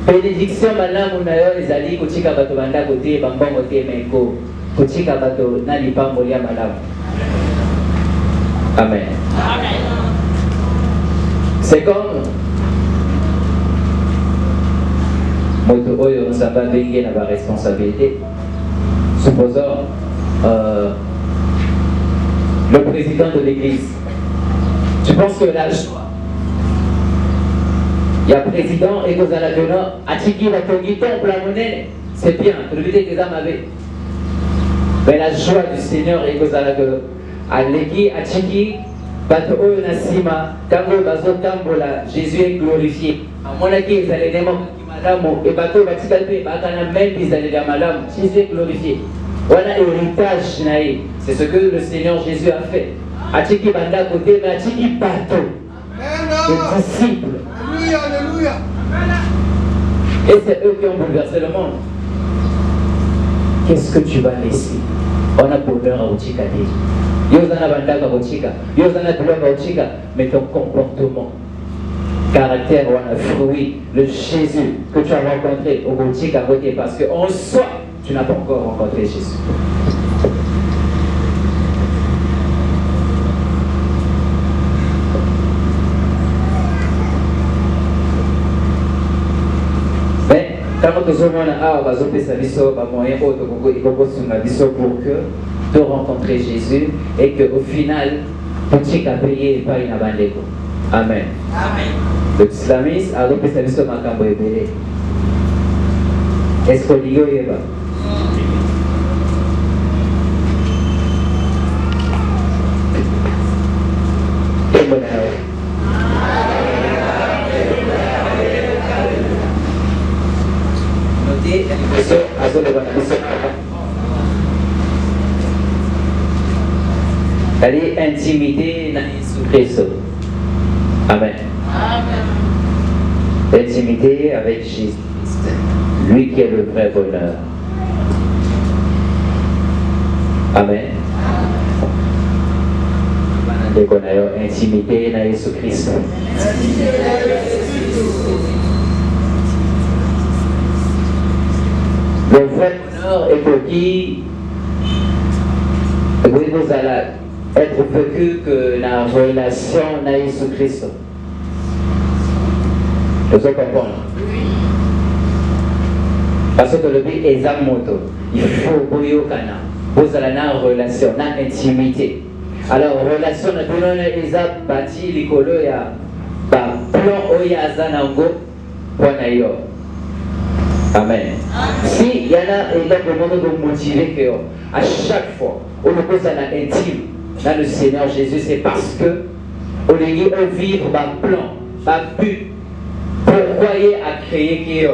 bénédiction malamu na yo ezali kotika bato banda kote bambongo te meko kotika bato na lipambo ya malamu. Amen. Amen. C'est comme moto oyo nzambe abengi na responsabilité. Supposons le président de l'église. Tu penses que la joie, il y a président et que vous allez donner à Tiki la Tongi temple la monnaie, c'est bien, que le vidéo des âmes avait. Mais la joie du Seigneur et que vous allez donner à l'église, à Tiki, bato oyo nasima, tango bazo tambola, Jésus est glorifié. À mon avis, vous allez demander madame et bato batikate, bakana même ils allaient dire madame, Jésus est glorifié. Voilà héritage naïe. C'est ce que le Seigneur Jésus a fait. Atiki banda côté, mais atiki bateau. Les disciples. Alléluia, alléluia. Et c'est eux qui ont bouleversé le monde. Qu'est-ce que tu vas laisser? On a bonheur à Ochika déjà. Yozana banda à Ochika. Yozana douleur à Ochika. Mais ton comportement, caractère ou un fruit, le Jésus que tu as rencontré au Ochika à côté, parce qu'en soi, tu n'as pas encore rencontré Jésus. Mais, quand nous avons moyen pour que de rencontrer Jésus et qu'au final, tu as payé et pas une abandon. Amen. Le islamiste a repris sa vie sur ma cambo et est-ce qu'on y va? Allez, intimité dans Jésus-Christ. Amen. Intimité avec Jésus-Christ. Lui qui est le vrai bonheur. Amen. Intimité dans Jésus-Christ. Le vrai bonheur est pour qui vous allez être vécu que la relation avec Jésus-Christ. Vous comprenez? Parce que le but est à moto. Il faut vous avez une relation, une intimité. Alors, relation, nous avons bâti l'école, il y a un plan où il y a un Amen. Si il y en a un moment de motiver que à chaque fois, on nous pose à l'intime dans le Seigneur Jésus, c'est parce que on est vivre un plan, un but. Pourquoi il a créé qui est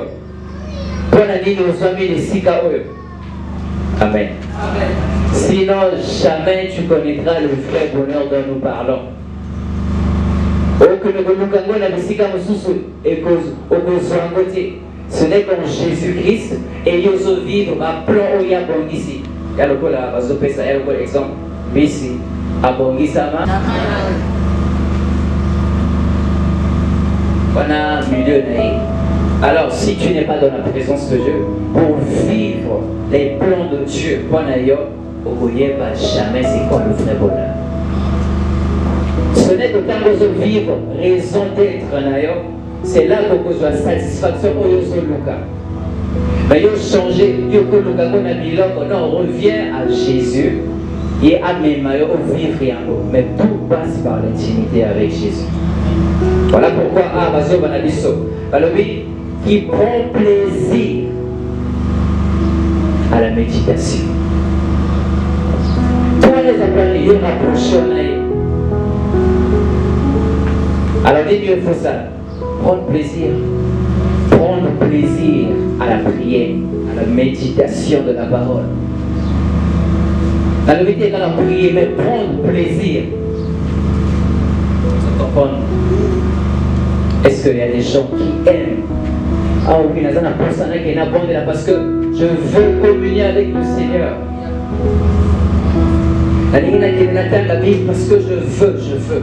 pour la vie aux amis de Sika. Amen. Sinon, jamais tu connaîtras le vrai bonheur dont nous parlons. Ce n'est qu'en Jésus-Christ et il faut vivre un plan où il y a bon ici. Il y a le coup là, je vais faire un exemple. Ici, à Bongisama. On a un milieu naïf. Alors, si tu n'es pas dans la présence de Dieu, pour vivre les plans de Dieu, on ne va jamais c'est quoi le vrai bonheur. Ce n'est que quand vous vivez raison d'être, c'est là que vous avez la satisfaction au Luka. Mais vous changez, on revient à Jésus et à mes maillots au vivre rien. Mais tout passe par l'intimité avec Jésus. Voilà pourquoi Abazo Banadiso, qui prend plaisir à la méditation. Tous les appels, ils rapprochent. Alors, il faut ça. Prendre plaisir à la prière, à la méditation de la parole. La vérité dans la prière, mais prendre plaisir. Vous comprenez? Est-ce qu'il y a des gens qui aiment? Ah oui, parce que je veux communier avec le Seigneur. La Bible parce que je veux.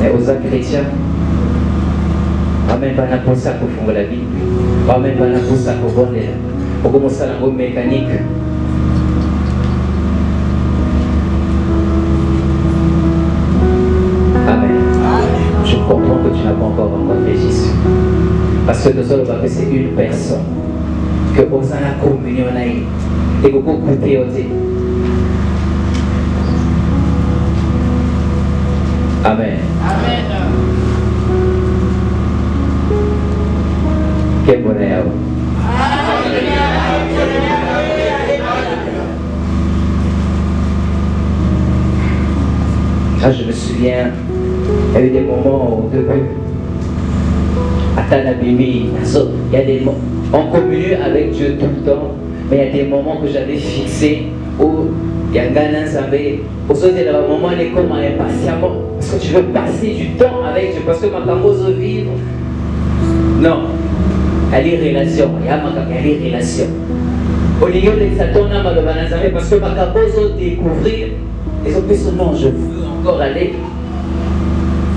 Mais aux chrétiens, même pas pour ça pour faire la Bible, même pas pour ça pour voir pour commencer à la mécanique. Parce que nous avons c'est une personne que vous avez la communion et que vous écoutez. Amen. Amen. Quel bonheur. Ah, je me souviens, il y a eu des moments au début. À Bibi, il y a des moments, on communie avec Dieu tout le temps, mais il y a des moments que j'avais fixés où il y a un gars Nzambé, au sens de la moment, il est comme impatiemment, parce que tu veux passer du temps avec Dieu, parce que ma camozo vivre. Non, il y a des relations, il y a des relations. Au niveau de Satan, parce que ma camozo découvrir, ils ont dit non, je veux encore aller.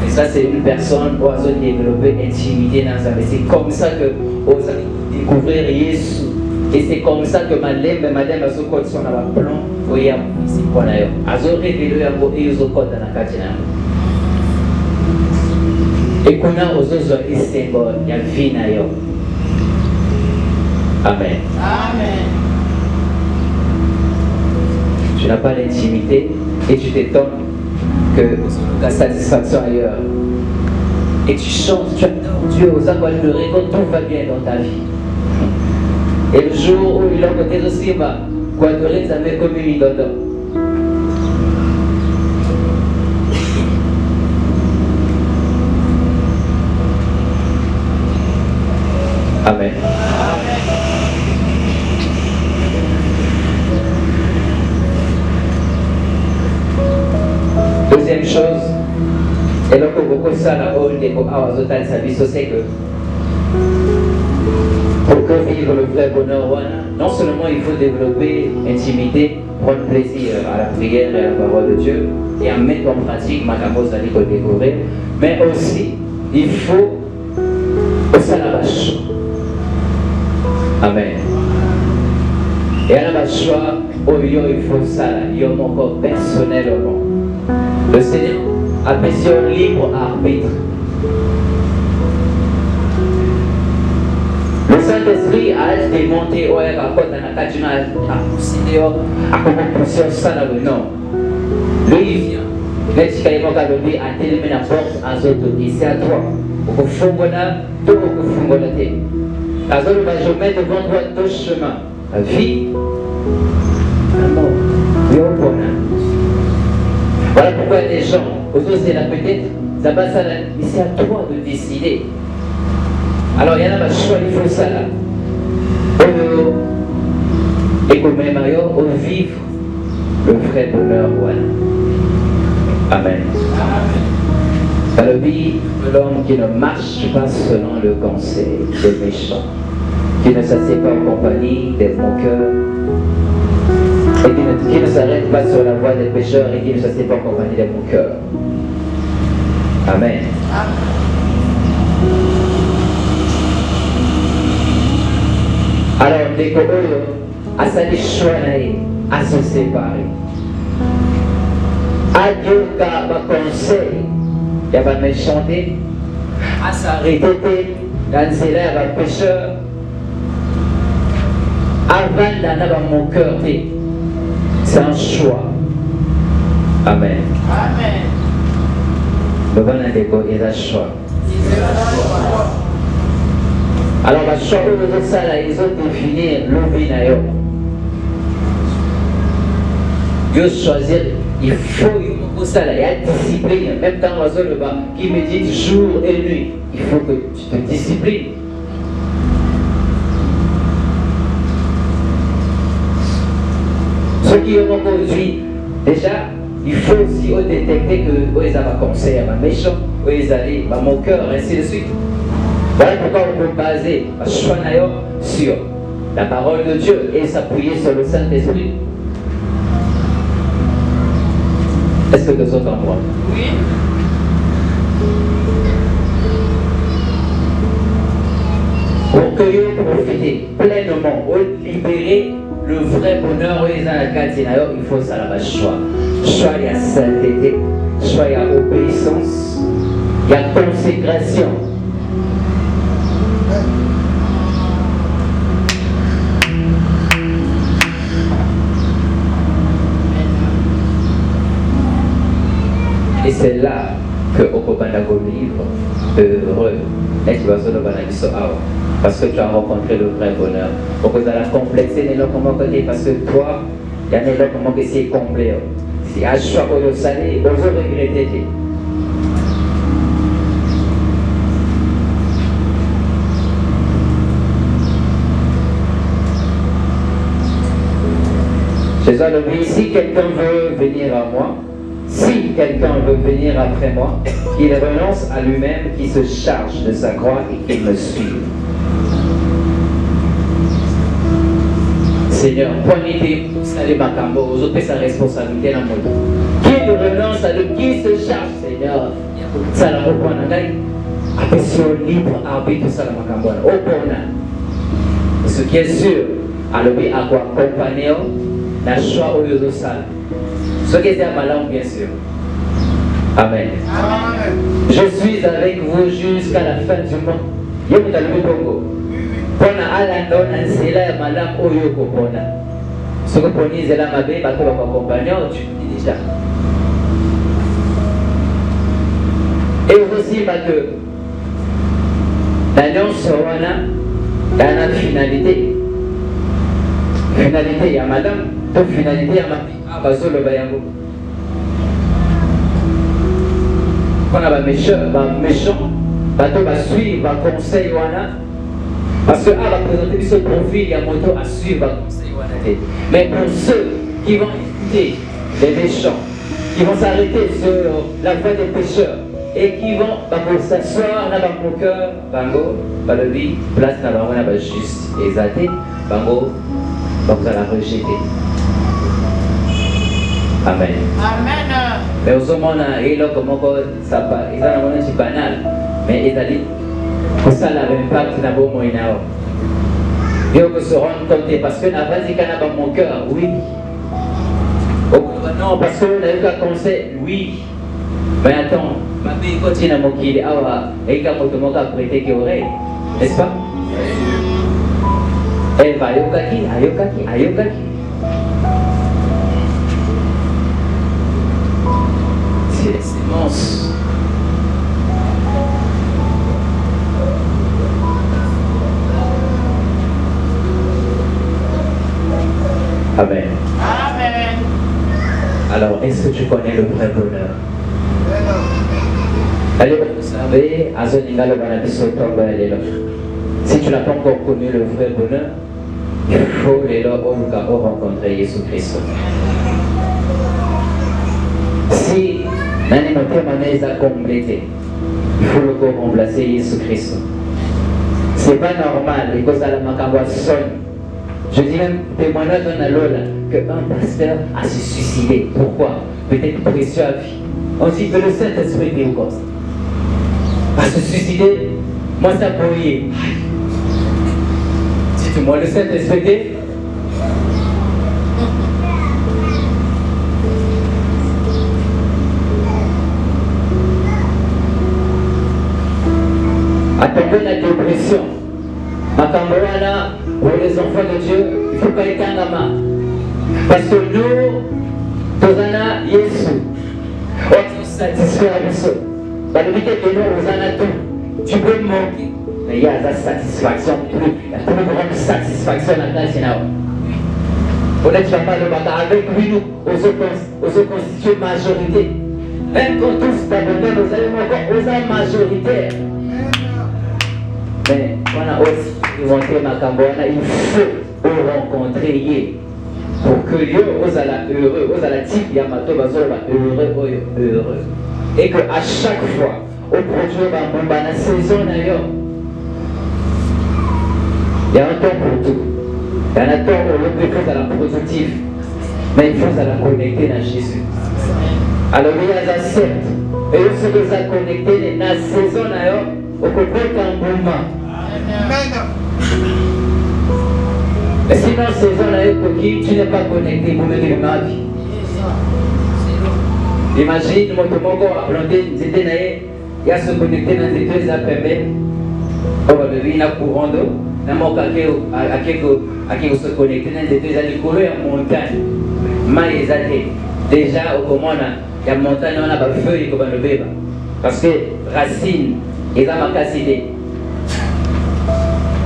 Et ça, c'est une personne qui a développé intimité dans sa vie. C'est comme ça que vous allez découvrir Jésus. Et c'est comme ça que madame a son code sur la plan. Oui, c'est quoi d'ailleurs? Ils ont révélé un peu et ils ont code dans la carte. Et qu'on a aux autres des symboles, il y a le vie d'ailleurs. Amen. Amen. Tu n'as pas l'intimité et tu t'étonnes que la satisfaction ailleurs. Et tu chantes, tu adores Dieu aux âmes de récolte, tout va bien dans ta vie. Et le jour où il a côté aussi, quoi adorer, ça met comme une dedans. Amen. Deuxième chose, et donc beaucoup ça la hall des total service c'est que pour que vivre le vrai bonheur, non seulement il faut développer intimité, prendre plaisir à la prière et à la parole de Dieu et à mettre en pratique ma cause à découvrir, mais aussi il faut aussi la vache. Amen. Et à la vache, il faut ça, il y a mon corps personnellement. Le Seigneur a besoin libre arbitre. Le Saint-Esprit a démonté au rapport dans la cadre à pousser dehors, à comment pousser ça là non. Lui il vient. Mais si quelqu'un a télé la porte à zone c'est à toi. Au fond tout au fond de la zone va je mets devant toi deux chemins. La vie, la mort. Et au bonheur. Voilà pourquoi les gens, autour c'est la peut-être, ça passe à la... Mais c'est à toi de décider. Alors il y en a un choix, il faut ça là. Et comme même ailleurs, on vivre le vrai bonheur, voilà. Amen. Ça le dit de l'homme qui ne marche pas selon le conseil des méchants, qui ne s'assied pas en compagnie des moqueurs, et qui ne s'arrête pas sur la voie des pécheurs et qui ne s'assied pas en compagnie des moqueurs. Amen. Alors, les copains, à sa choix à se séparer. À Dieu, car ma conseil, il y a pas de méchanté, à s'arrêter dans ces lèvres à pécheur, avant d'en avoir mon cœur, c'est un choix. Amen. Amen. Le bon indéco, il y a un choix. Alors, la choix de ça, là, ils ont défini le vie d'ailleurs. Dieu choisir, il faut pour ça, là, il y a discipline. Même dans l'oiseau le bas, qui médite jour et nuit, il faut que tu te disciplines. Ceux qui ont conduit, déjà, il faut aussi détecter que ils ont un conseil à ma méchant, ils allaient à mon cœur, ainsi de suite. Voilà pourquoi on peut baser un choix sur la parole de Dieu et s'appuyer sur le Saint-Esprit. Est-ce que vous entendez moi? Oui. Pour que vous profitez pleinement, ou libérer le vrai bonheur, il faut ça là-bas, choix. Choix, il y a sainteté, choix, il y a obéissance, il y a consécration. Et c'est là que au Kobandako livre heureux. Et tu vas se le parce que tu as rencontré le vrai bonheur. Pourquoi tu as complexé les comment côté parce que toi, il y a des gens comment que c'est complet. Si à chaque fois que vous allez, vous regrettez. Jésus a dit, si quelqu'un veut venir à moi, si quelqu'un veut venir après moi, qu'il renonce à lui-même, qu'il se charge de sa croix et qu'il me suive. Seigneur, prenez les macambos, aux autres sa responsabilité dans mon dos. Qui renonce à lui, qui se charge, Seigneur, ça la reprend en gagne. Après, sur libre arbitre, ça la macambo. Au bon ce qui est sûr, alors, à quoi accompagner la choix au lieu de ça. Ce qui est à ma langue, bien sûr. Amen. Amen. Je suis avec vous jusqu'à la fin du monde. Je vous le Congo. Pona alando na nzela ya malamu oyo kopona. Soko poni nzela mabe bato bakoaccompagner tu dis déjà. Et aussi que la nyonso wana yana finalité. Finalité ya madame, to finalité ya mabe bazolo bayango. Quand on a méchant, bateau va suivre un conseil wana. Parce que va présenter ce profil, il y a moto à suivre un conseil wana. Mais pour ceux qui vont écouter les méchants, qui vont s'arrêter sur la voie des pécheurs et qui vont pour s'asseoir dans mon cœur, bango, par le vie, place dans la voie juste exalté, bango, vous allez la rejeter. Amen. Amen. Mais au moment où il y a comment ça va, il y a un petit banal, mais il y a dit que ça n'a pas impact dans mon moyen. Il faut se rendre compte parce que n'a pas dit qu'il y a dans mon cœur, oui. Non, parce qu'on a eu un conseil, oui. Mais attends, ma fille continue à m'occuper, et il y a un cas prêté qui aurait, n'est-ce pas? Elle va ayokaki. C'est immense. Amen. Amen. Alors, est-ce que tu connais le vrai bonheur? Allez, vous savez, si tu n'as pas encore connu le vrai bonheur, il faut les rencontrer Jésus-Christ. Si l'animal permanent a complété, il faut le remplacer Jésus-Christ. C'est pas normal, parce que la macabra sonne. Je dis même témoignage dans la Lola qu'un pasteur a se suicidé. Pourquoi? Peut-être précieux à vie. On dit que le Saint-Esprit est comme ça. A se suicider, moi ça pourrier. Dites-moi, le Saint-Esprit. Attendez la dépression. Makamboana, pour les enfants de Dieu, il faut pas être un. Parce que nous, Tozana Yesu, on se satisfait avec ça. La vérité que nous, on a tout. Tu peux manquer. Mais il y a la satisfaction, la plus grande satisfaction dans la vie. Peut-être que tu vas pas le battre avec lui, nous, on se constitue majorité. Même quand tous d'abonnés, nous allons encore aux majoritaires. Mais on a aussi montré Makambona, il faut rencontrer pour que Dieu aux ala heureux, aux ala type Yamato Bazola heureux. Et que à chaque fois, au produit dans la saison d'ailleurs, il y a un temps pour tout. Il y a un temps où l'autre chose à la productive, mais il faut à la connecter dans Jésus. Alors il y a la secte, et ce que ça connecté dans la saison d'ailleurs, au côté d'un moment. Mais sinon, saison d'ailleurs, tu n'es pas connecté pour mener ma vie. Imagine, moi, tout le monde a planté, il y a se connecté dans les deux après-midi. On va devenir la courant d'eau. Dans mon cas, à qui se connecter dans les deux années, en montagne. Mais déjà, au commande, il y a montagne, on a pas feuille comme le bébé. Parce que racine, ils ont ma capacité.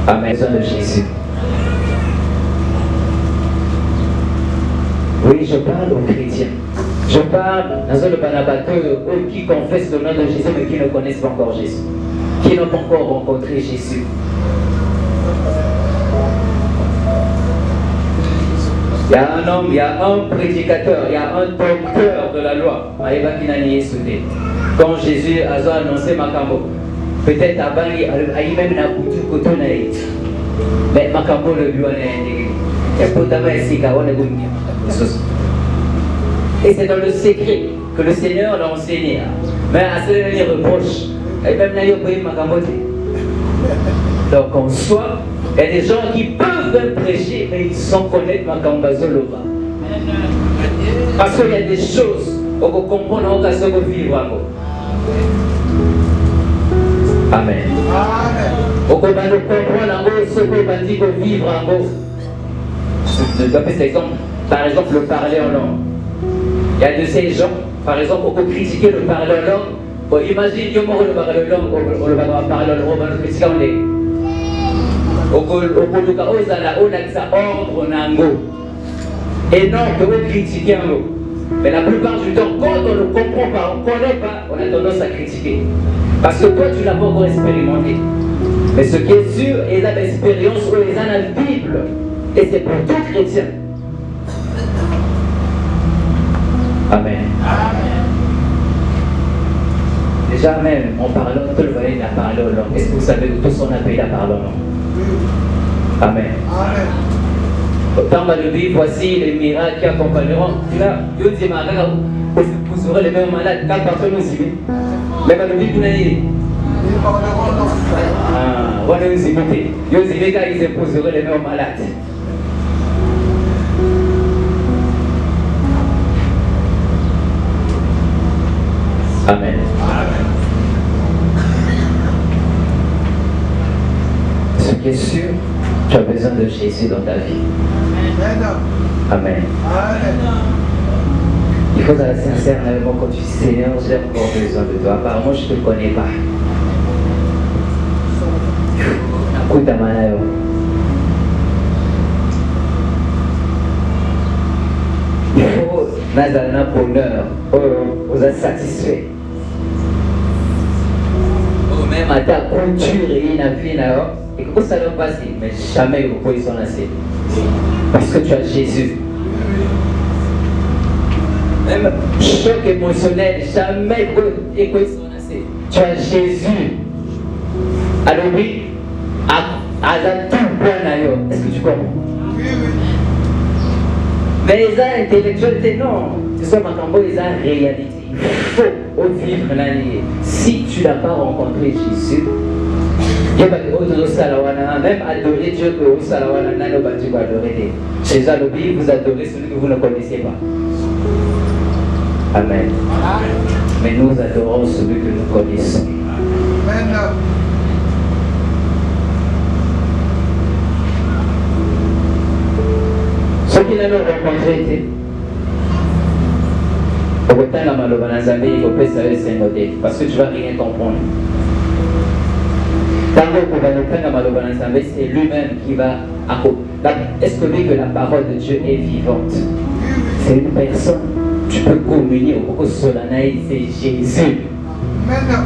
Amen. Besoin de Jésus. Oui, je parle aux chrétiens. Je parle dans le Banabateur qui confessent le nom de Jésus mais qui ne connaissent pas encore Jésus. Qui n'ont pas encore rencontré Jésus. Il y a un homme, il y a un prédicateur, il y a un docteur de la loi. Quand Jésus a annoncé Makambo, peut-être à Bali, il même n'a pas tout côté. Mais Makambo le lui et c'est dans le secret que le Seigneur l'a enseigné. Mais à ce moment-là, il reproche. Et même là, il y a Makambo. Donc en soi, il y a des gens qui peuvent même prêcher, mais ils sont connaître Makambazo Loba. Parce qu'il y a des choses qu'on comprend dans le cas de vivre. Amen. On peut comprendre ce qu'on va dire de vivre en gros. Je donne cet exemple. Par exemple, le parler en langue. Il y a de ces gens, par exemple, on peut critiquer le parler en langue. Bon, imagine, il y a le parler en langue, on va parler en langue, on va critiquer en langue. Et non que vous critiquez en langue. Mais la plupart du temps, quand on ne comprend pas, on ne connaît pas, on a tendance à critiquer. Parce que toi, tu ne l'as pas encore expérimenté. Mais ce qui est sûr, ils ont l'expérience où ils ont la Bible. Et c'est pour tout chrétien. Amen. Déjà même, en parlant, tout le monde a parlé en langue. Est-ce que vous savez que tout son appel a parlé en langue? Amen. Dans ma vie, voici les miracles qui accompagneront. Tu vois, Dieu dit, vous aurez les mêmes malades, quand personne nous y met. Mais ma vie, vous n'avez dit. Ah, on va nous imiter. Dieu dit, les gars, ils épouseraient les mêmes malades. Amen. Ce qui est sûr, tu as besoin de Jésus dans ta vie. Amen. Il faut être sincère quand tu dis Seigneur, j'ai encore besoin de toi. Apparemment, je ne te connais pas. Écoute ta main. Il faut un bonheur. Vous êtes satisfait. Même à ta culture et une vie, et que ça va passer, mais jamais vous pouvez s'en lasser. Parce que tu as Jésus. Même choc émotionnel, jamais vous pouvez s'en lasser. Tu as Jésus. Alors oui, à tout point, est-ce que tu comprends? Oui, oui. Mais les intellectuels, non. C'est ça, Makambo, les réalité. Il faut vivre l'année. Si tu n'as pas rencontré Jésus, même adorer Dieu que au Salawana, tu vas adorer. Chez Alobi, vous adorez celui que vous ne connaissez pas. Amen. Mais nous adorons celui que nous connaissons. Amen. Ceux qui n'ont rencontré, parce que tu ne vas rien comprendre. C'est lui-même qui va. Est-ce que la parole de Dieu est vivante? C'est une personne. Tu peux communier au cours solennel, c'est Jésus. Amen.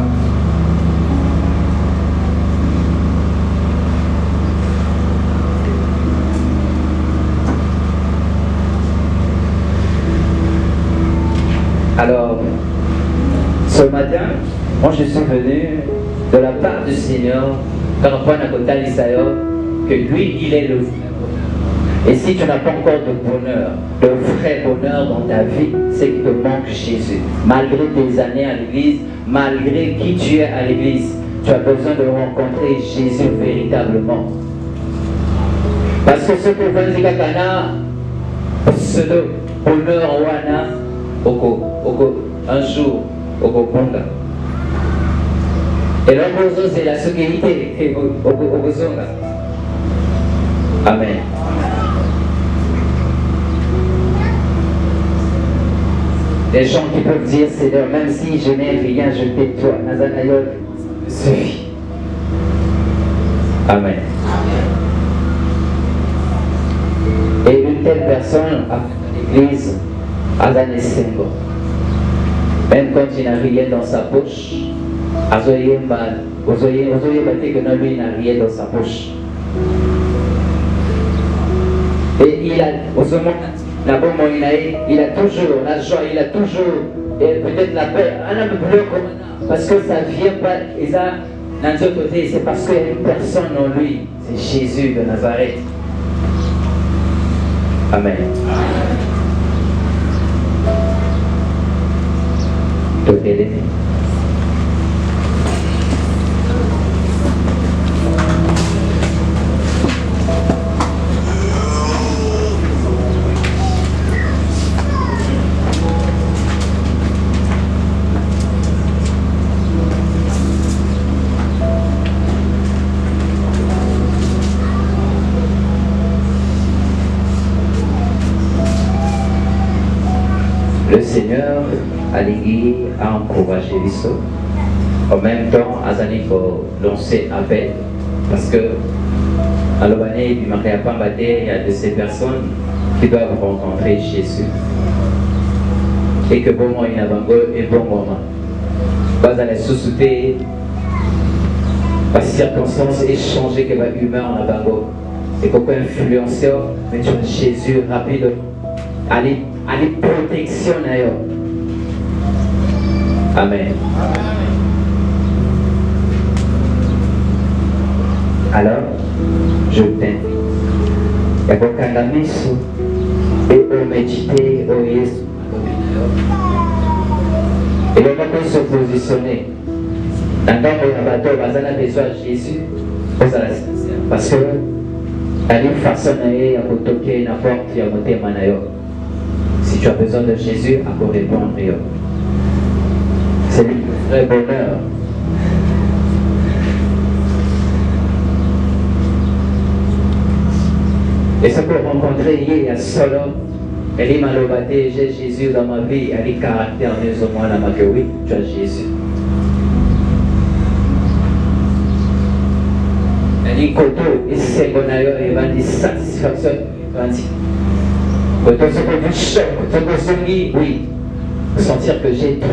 Alors, ce matin, moi je suis venu de la part du Seigneur, que lui, il est le vrai bonheur. Et si tu n'as pas encore de bonheur, de vrai bonheur dans ta vie, c'est qu'il te manque Jésus. Malgré tes années à l'église, malgré qui tu es à l'église, tu as besoin de rencontrer Jésus véritablement. Parce que ce que vous dites, c'est le bonheur wana. Un jour, au Ponga. Et l'opposition, c'est la sécurité. Amen. Des gens qui peuvent dire, Seigneur, même si je n'ai rien, je t'ai toi. Nathanaël suffit. Amen. Et une telle personne a l'église à Zanesengo. Même quand il n'a rien dans sa poche, Azoye Baté que non, lui n'a rien dans sa poche. Et il a, au moment, il a toujours la joie, il a toujours peut-être la paix, parce que ça ne vient pas, et ça, d'un autre côté, c'est parce qu'il y a une personne en lui, c'est Jésus de Nazareth. Amen. Le Seigneur a guidé, a encouragé les autres. En même temps, Azani faut lancer appel. Parce que, à l'Obané, il y a de ces personnes qui doivent rencontrer Jésus. Et que bon moment, il y a un bon moment. Pas à la sous-souter, pas circonstances échanger que votre humeur en abango. Et pourquoi influencer, mais tu as Jésus rapide. Allez protection d'ailleurs. Amen. Alors, je t'invite à proclamer et à méditer au Jésus. Et là, on peut se positionner. Dans le bateau, on a besoin de Jésus. Parce que, à une façon de toquer la porte, il y a un thème. Si tu as besoin de Jésus, à quoi répondre. C'est le vrai bonheur. Et ce qu'on rencontrer hier, il y a solo. Elle m'a lobaté, j'ai Jésus dans ma vie, elle est caractère au moins dans ma vie. Oui, tu as Jésus. Elle est koto, et c'est bon ailleurs, elle va dire satisfaction. Quand on se fait du choc, quand on se dit, oui, sentir que j'ai tout.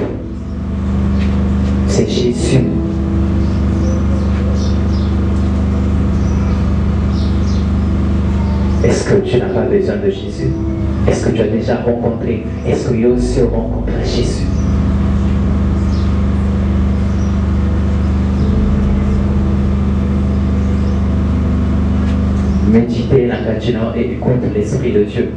C'est Jésus. Est-ce que tu n'as pas besoin de Jésus? Est-ce que tu as déjà rencontré? Est-ce qu'il y a aussi rencontré Jésus? Méditez la continent et écoute l'Esprit de Dieu.